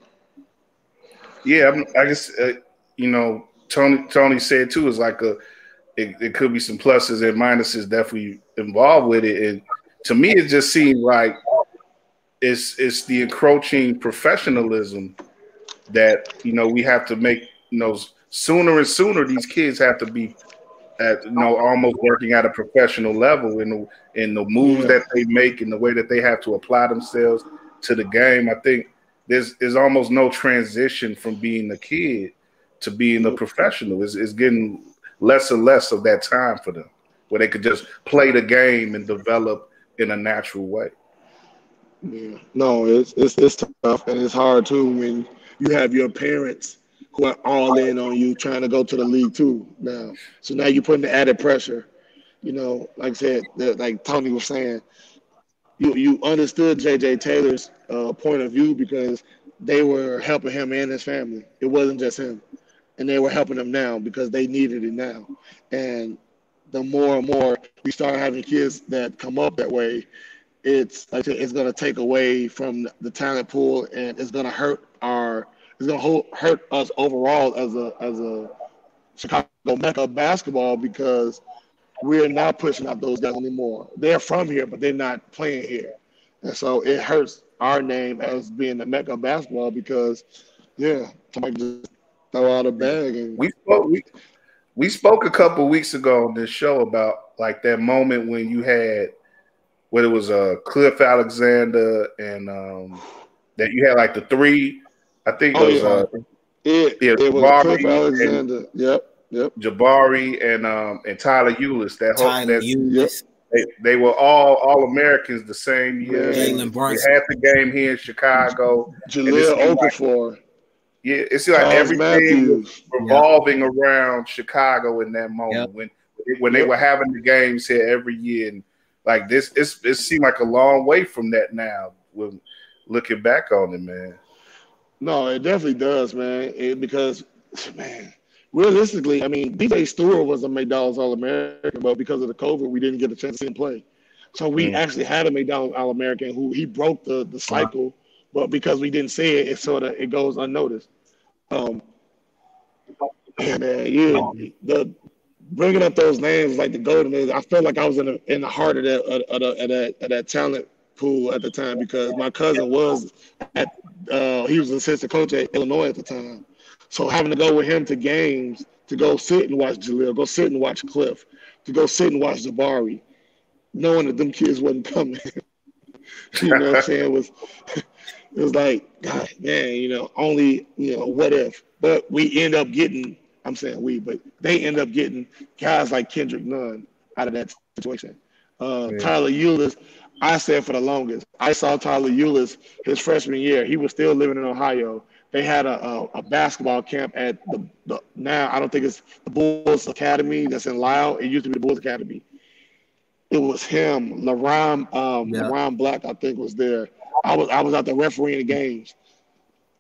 Yeah, I guess Tony said too. Is like it could be some pluses and minuses definitely involved with it. And to me, it just seemed like it's the encroaching professionalism that we have to make. Sooner and sooner these kids have to be at almost working at a professional level in the moves that they make and the way that they have to apply themselves to the game. I think there's almost no transition from being a kid to being a professional. It's getting less and less of that time for them where they could just play the game and develop in a natural way. Yeah, no, it's tough and it's hard too when you have your parents who are all in on you trying to go to the league too now. So now you're putting the added pressure. Like I said, like Tony was saying, you understood J.J. Taylor's point of view because they were helping him and his family. It wasn't just him. And they were helping him now because they needed it now. And the more and more we start having kids that come up that way, it's going to take away from the talent pool, and it's going to hurt us overall as a Chicago Mecca basketball because we're not pushing out those guys anymore. They're from here, but they're not playing here, and so it hurts our name as being the Mecca basketball because somebody just throw out a bag. And we spoke a couple of weeks ago on this show about like that moment when you had. Where it was Cliff Alexander and that you had like the three, I think it was it was Cliff Alexander. Yep. Jabari and Tyler Eulis. Eulis. They were all Americans the same year. Jalen Brunson. They had the game here in Chicago. Jaleel Okafor. Yeah, it seemed like everything was revolving around Chicago in that moment when they were having the games here every year. And like this, it seemed like a long way from that now. When looking back on it, man. No, it definitely does, man. Because, realistically, I mean, DJ Stewart was a McDonald's All-American, but because of the COVID, we didn't get a chance to see him play. So we actually had a McDonald's All-American who he broke the cycle, but because we didn't see it, it goes unnoticed. Bringing up those names like the Golden Age, I felt like I was in the heart of that talent pool at the time because my cousin was he was an assistant coach at Illinois at the time. So having to go with him to games, to go sit and watch Jaleel, go sit and watch Cliff, to go sit and watch Jabari, knowing that them kids wasn't coming. You know what I'm saying? It was like, God, man, only, what if? But we end up getting. I'm saying but they end up getting guys like Kendrick Nunn out of that situation. Tyler Eulis, I said for the longest. I saw Tyler Eulis his freshman year. He was still living in Ohio. They had a basketball camp at the now I don't think it's the Bulls Academy that's in Lisle. It used to be the Bulls Academy. It was him, LaRon Black, I think, was there. I was out there refereeing the games.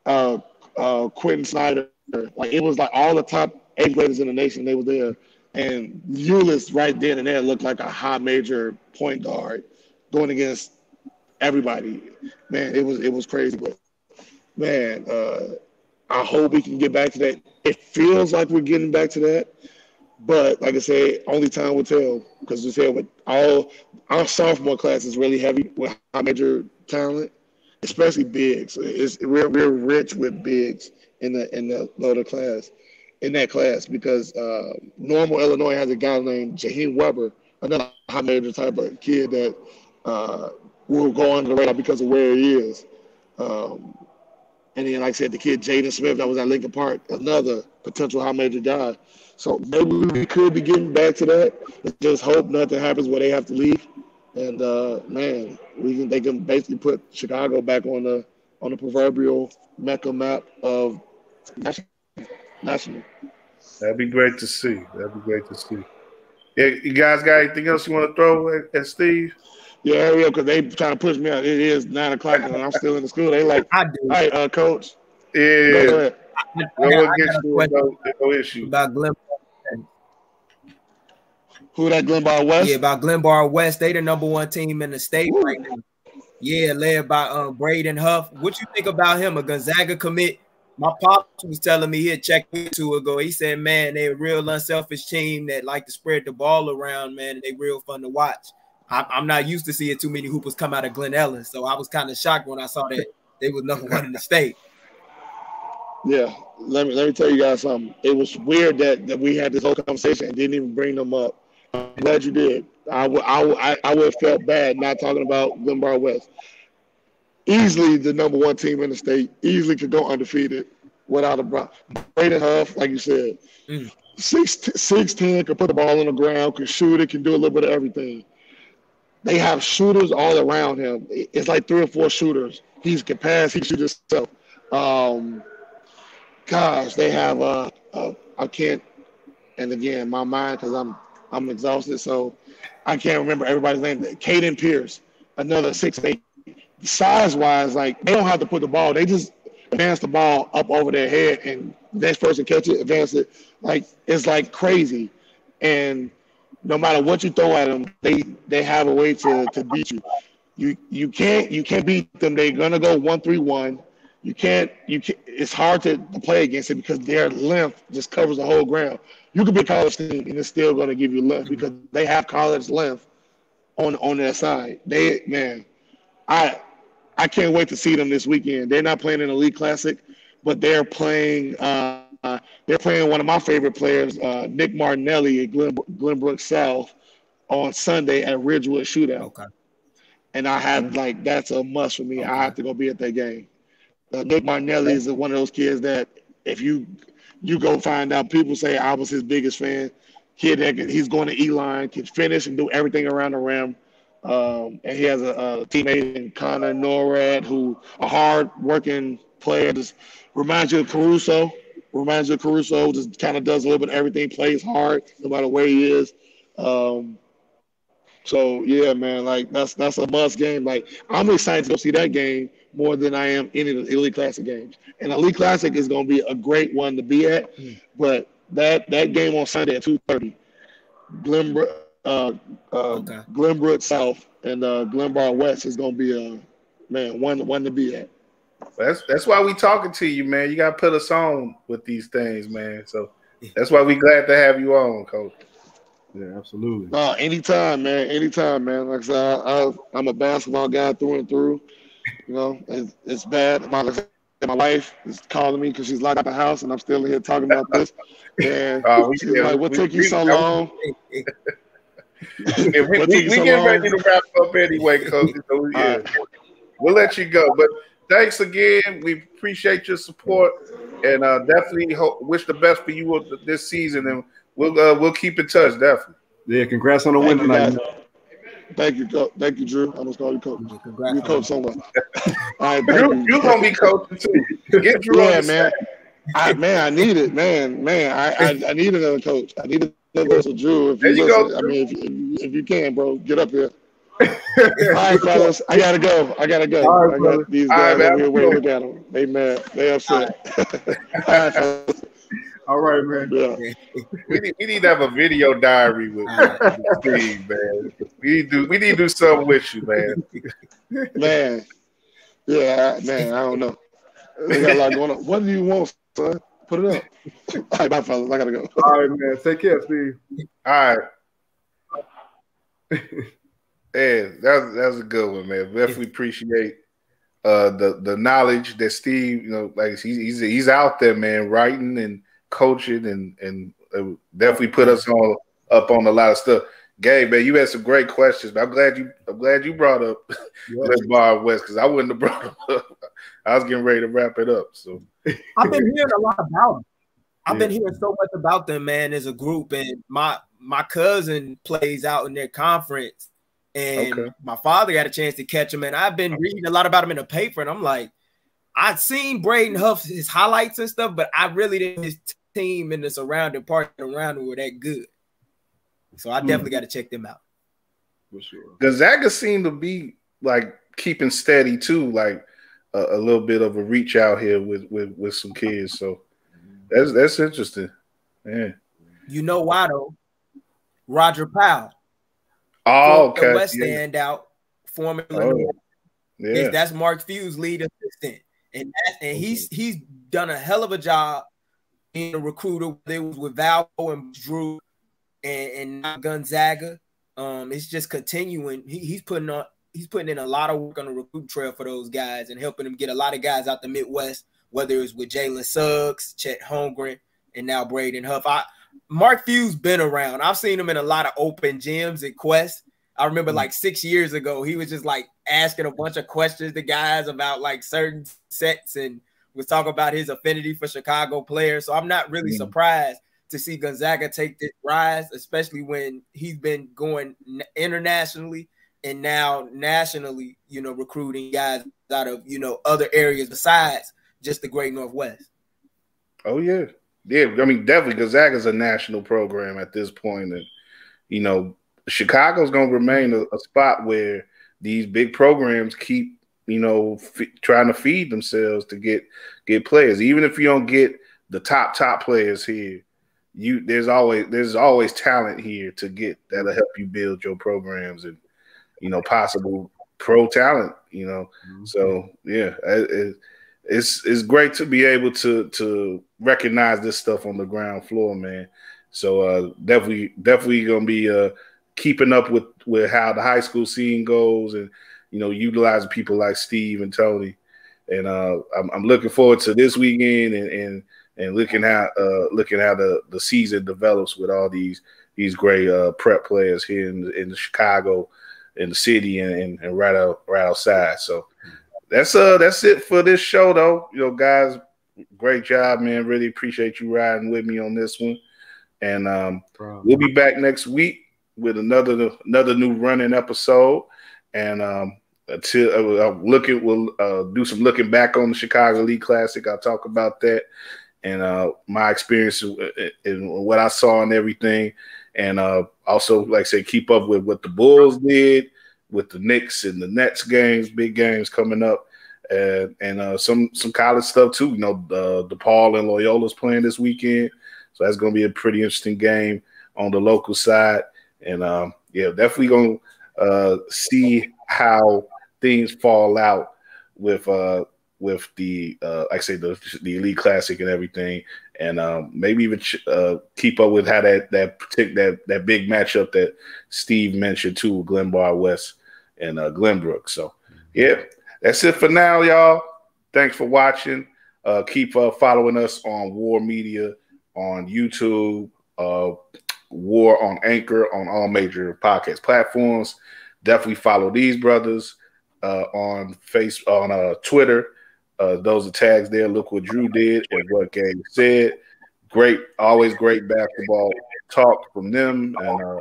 Quentin Snyder. Like it was like all the top 8th graders in the nation, they were there. And Eulis right then and there looked like a high major point guard going against everybody. Man, it was crazy. But man, I hope we can get back to that. It feels like we're getting back to that. But like I said, only time will tell. Because we said with all our sophomore class is really heavy with high major talent, especially bigs. We're rich with bigs in the lower class, in that class, because Normal Illinois has a guy named Jaheim Weber, another high major type of kid that will go under the radar because of where he is. And then, like I said, the kid Jaden Smith that was at Lincoln Park, another potential high major guy. So maybe we could be getting back to that. Let's just hope nothing happens where they have to leave. And they can basically put Chicago back on the proverbial Mecca map of national. That'd be great to see. Yeah, you guys got anything else you want to throw at Steve? Yeah, because they trying to push me out. It is 9 o'clock and I'm still in the school. They like, all right, coach. Yeah. Go ahead. No issue about Glenn. Who that? Glenbar West? Yeah, by Glenbar West. They the #1 team in the state Ooh. right now. Yeah, led by Braden Huff. What you think about him? A Gonzaga commit. My pops was telling me he had checked me 2 ago. He said, man, they're a real unselfish team that like to spread the ball around, man, and they real fun to watch. I'm not used to seeing too many hoopers come out of Glen Ellen, so I was kind of shocked when I saw that they was #1 in the state. Yeah, let me tell you guys something. It was weird that we had this whole conversation and didn't even bring them up. I'm glad you did. I would have felt bad not talking about Glenbar West. Easily the #1 team in the state. Easily could go undefeated without a problem. Braden Huff, like you said, 6'10", could put the ball on the ground, can shoot it, can do a little bit of everything. They have shooters all around him. It's like 3 or 4 shooters. He can pass. He shoots himself. Gosh, they have I can't. And again, my mind, because I'm exhausted, so I can't remember everybody's name. Caden Pierce, another 6'8". Size-wise, like they don't have to put the ball. They just advance the ball up over their head, and the next person catch it, advance it. Like it's like crazy. And no matter what you throw at them, they have a way to beat you. You can't beat them. They're gonna go 1-3-1. You can't. It's hard to play against it because their length just covers the whole ground. You could be a college team and it's still gonna give you length because they have college length on their side. I can't wait to see them this weekend. They're not playing in the League Classic, but they're playing one of my favorite players, Nick Martinelli at Glenbrook South on Sunday at Ridgewood Shootout. Okay. And I have that's a must for me. Okay. I have to go be at that game. Nick Martinelli is one of those kids that if you go find out, people say I was his biggest fan. Kid that he's going to E-line, can finish and do everything around the rim. And he has a teammate in Connor Norad, who a hard-working player. Just reminds you of Caruso. Just kind of does a little bit of everything, plays hard no matter where he is. So yeah, man, that's a must game. I'm excited to go see that game more than I am any of the Elite Classic games. And Elite Classic is going to be a great one to be at. But that game on Sunday at 2:30, Glenbrook South and Glenbar West is going to be one to be at. That's why we talking to you, man. You got to put us on with these things, man. So that's why we glad to have you on, Coach. Yeah, absolutely. Anytime, man. Anytime, man. Like I said, I'm a basketball guy through and through. You know, it's bad. My wife is calling me because she's locked out the house, and I'm still here talking about this. And she's like, "What took you so long?" we get ready to wrap up anyway, Coach. So yeah, we'll let you go. But thanks again. We appreciate your support, and definitely wish the best for you this season. And we'll keep in touch, definitely. Yeah, congrats on the win tonight. Thank you, Drew. I almost call you Coach. You coach somewhere. All right, you're gonna be coaching too. Get Drew. Yeah, man. I need it, man. I need another coach. I need another coach. So Drew, if you listen, I mean, if you can, bro, get up here. All right, fellas. I gotta go. All right, I got these guys over here waiting. Look at them. They mad. They upset. All right, fellas. All right, man. Yeah. We need to have a video diary with Steve, man. We need to do something with you, man. Man. Yeah, man, I don't know. They got a lot going on. What do you want, son? Put it up. All right, bye, fellas. I gotta go. All right, man. Take care, Steve. All right. Yeah, that's a good one, man. Definitely appreciate the knowledge that Steve, he's out there, man, writing and coaching and definitely put us up on a lot of stuff. Gabe, man, you had some great questions, but I'm glad you brought up Glenbar West, because I wouldn't have brought him up. I was getting ready to wrap it up. So I've been hearing a lot about them. I've been hearing so much about them, man, as a group. And my cousin plays out in their conference, and my father got a chance to catch him. And I've been reading a lot about him in the paper, and I'm like, I'd seen Braden Huff, his highlights and stuff, but I really didn't. His team and the surrounding part around him were that good. So I definitely got to check them out. For sure. Gonzaga seemed to be keeping steady too, a little bit of a reach out here with some kids. So that's interesting. Yeah. You know why though? Roger Powell. Oh, okay. West standout, former Illinois. Yeah. That's Mark Few's lead assistant. And he's done a hell of a job being a recruiter. It was with Valvo and Drew and now Gonzaga. It's just continuing. He's putting in a lot of work on the recruit trail for those guys and helping them get a lot of guys out the Midwest, whether it's with Jalen Suggs, Chet Holmgren, and now Braden Huff. Mark Few's been around. I've seen him in a lot of open gyms at Quest. I remember like 6 years ago, he was just like asking a bunch of questions to guys about like certain sets and was talking about his affinity for Chicago players. So I'm not really surprised to see Gonzaga take this rise, especially when he's been going internationally and now nationally, recruiting guys out of, other areas besides just the Great Northwest. Oh, yeah. Yeah, I mean, definitely Gonzaga's a national program at this point. And, Chicago's going to remain a spot where these big programs keep, trying to feed themselves to get players. Even if you don't get the top players here, there's always talent here to get that'll help you build your programs and, possible pro talent, So, yeah, it's great to be able to recognize this stuff on the ground floor, man. So definitely going to be keeping up with how the high school scene goes and, utilizing people like Steve and Tony. And I'm looking forward to this weekend and looking how the season develops with all these great prep players here in Chicago, in the city and right outside. So that's it for this show, though. Guys, great job, man. Really appreciate you riding with me on this one. And we'll be back next week with another new Runnin episode. And we'll do some looking back on the Chicago League Classic. I'll talk about that and my experience and what I saw and everything. And also, like I said, keep up with what the Bulls did with the Knicks and the Nets games, big games coming up. And some college stuff too. DePaul and Loyola's playing this weekend. So that's going to be a pretty interesting game on the local side. And, definitely going to see how things fall out with the like I say, the Elite Classic and everything. And maybe even keep up with how that big matchup that Steve mentioned too, Glenbar West and Glenbrook. So, yeah, that's it for now, y'all. Thanks for watching. Keep following us on WARR Media on YouTube, WARR on Anchor, on all major podcast platforms. Definitely follow these brothers on Twitter. Those are tags there. Look what Drew did and what Gabe said. Always great basketball talk from them and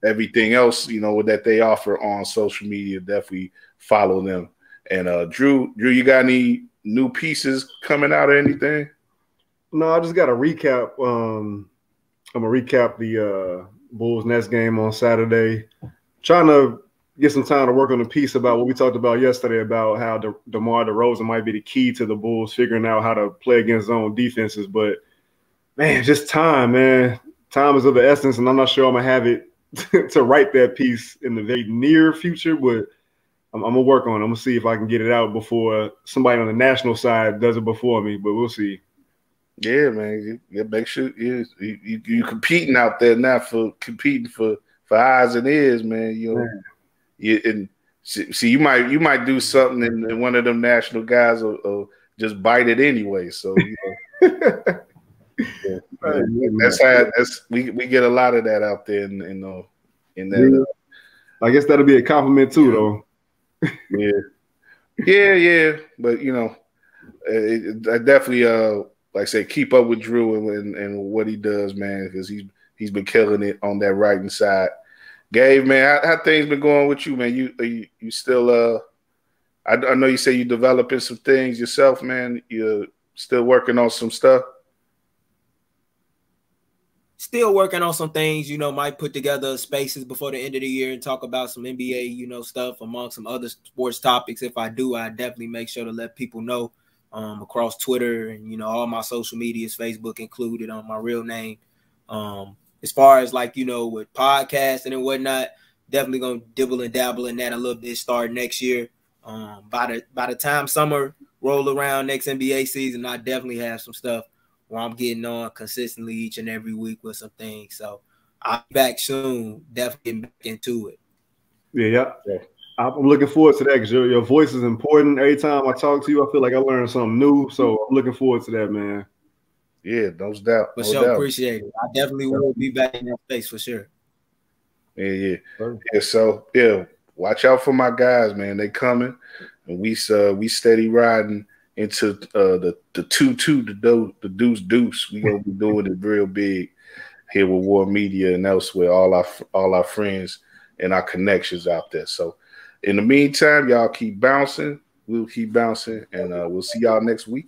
everything else, that they offer on social media. Definitely follow them. And Drew, you got any new pieces coming out or anything? No, I just got a recap. I'm gonna recap the Bulls Nets game on Saturday. Trying to get some time to work on a piece about what we talked about yesterday about how DeMar DeRozan might be the key to the Bulls figuring out how to play against zone defenses. But man, just time, man. Time is of the essence, and I'm not sure I'm gonna have it to write that piece in the very near future, but I'm gonna work on it. I'm gonna see if I can get it out before somebody on the national side does it before me, but we'll see. Yeah, man. You make sure you competing out there now competing for eyes and ears, man. And see, you might do something, and one of them national guys will just bite it anyway. So we get a lot of that out there in that. I guess that'll be a compliment too, though. Yeah. But I definitely like I say, keep up with Drew and what he does, man, because he's been killing it on that right side. Gabe, man, how things been going with you, man? You still I know you say you developing some things yourself, man. You're still working on some stuff. Still working on some things, might put together spaces before the end of the year and talk about some NBA, stuff among some other sports topics. If I do, I definitely make sure to let people know across Twitter and, all my social medias, Facebook included, on my real name. as far as like, you know, with podcasting and whatnot, definitely gonna dibble and dabble in that a little bit starting next year. By the time summer roll around next NBA season, I definitely have some stuff where I'm getting on consistently each and every week with some things. So I'll be back soon, definitely getting back into it. Yeah. I'm looking forward to that because your voice is important. Every time I talk to you, I feel like I learned something new. So I'm looking forward to that, man. Yeah, no doubt. For sure, appreciate it. I definitely will be back in that space for sure. Yeah. So watch out for my guys, man. They coming, and we steady riding into the 2-2, the deuce. We gonna be doing it real big here with WARR Media and elsewhere. All our friends and our connections out there. So in the meantime, y'all keep bouncing. We'll keep bouncing, and we'll see y'all next week.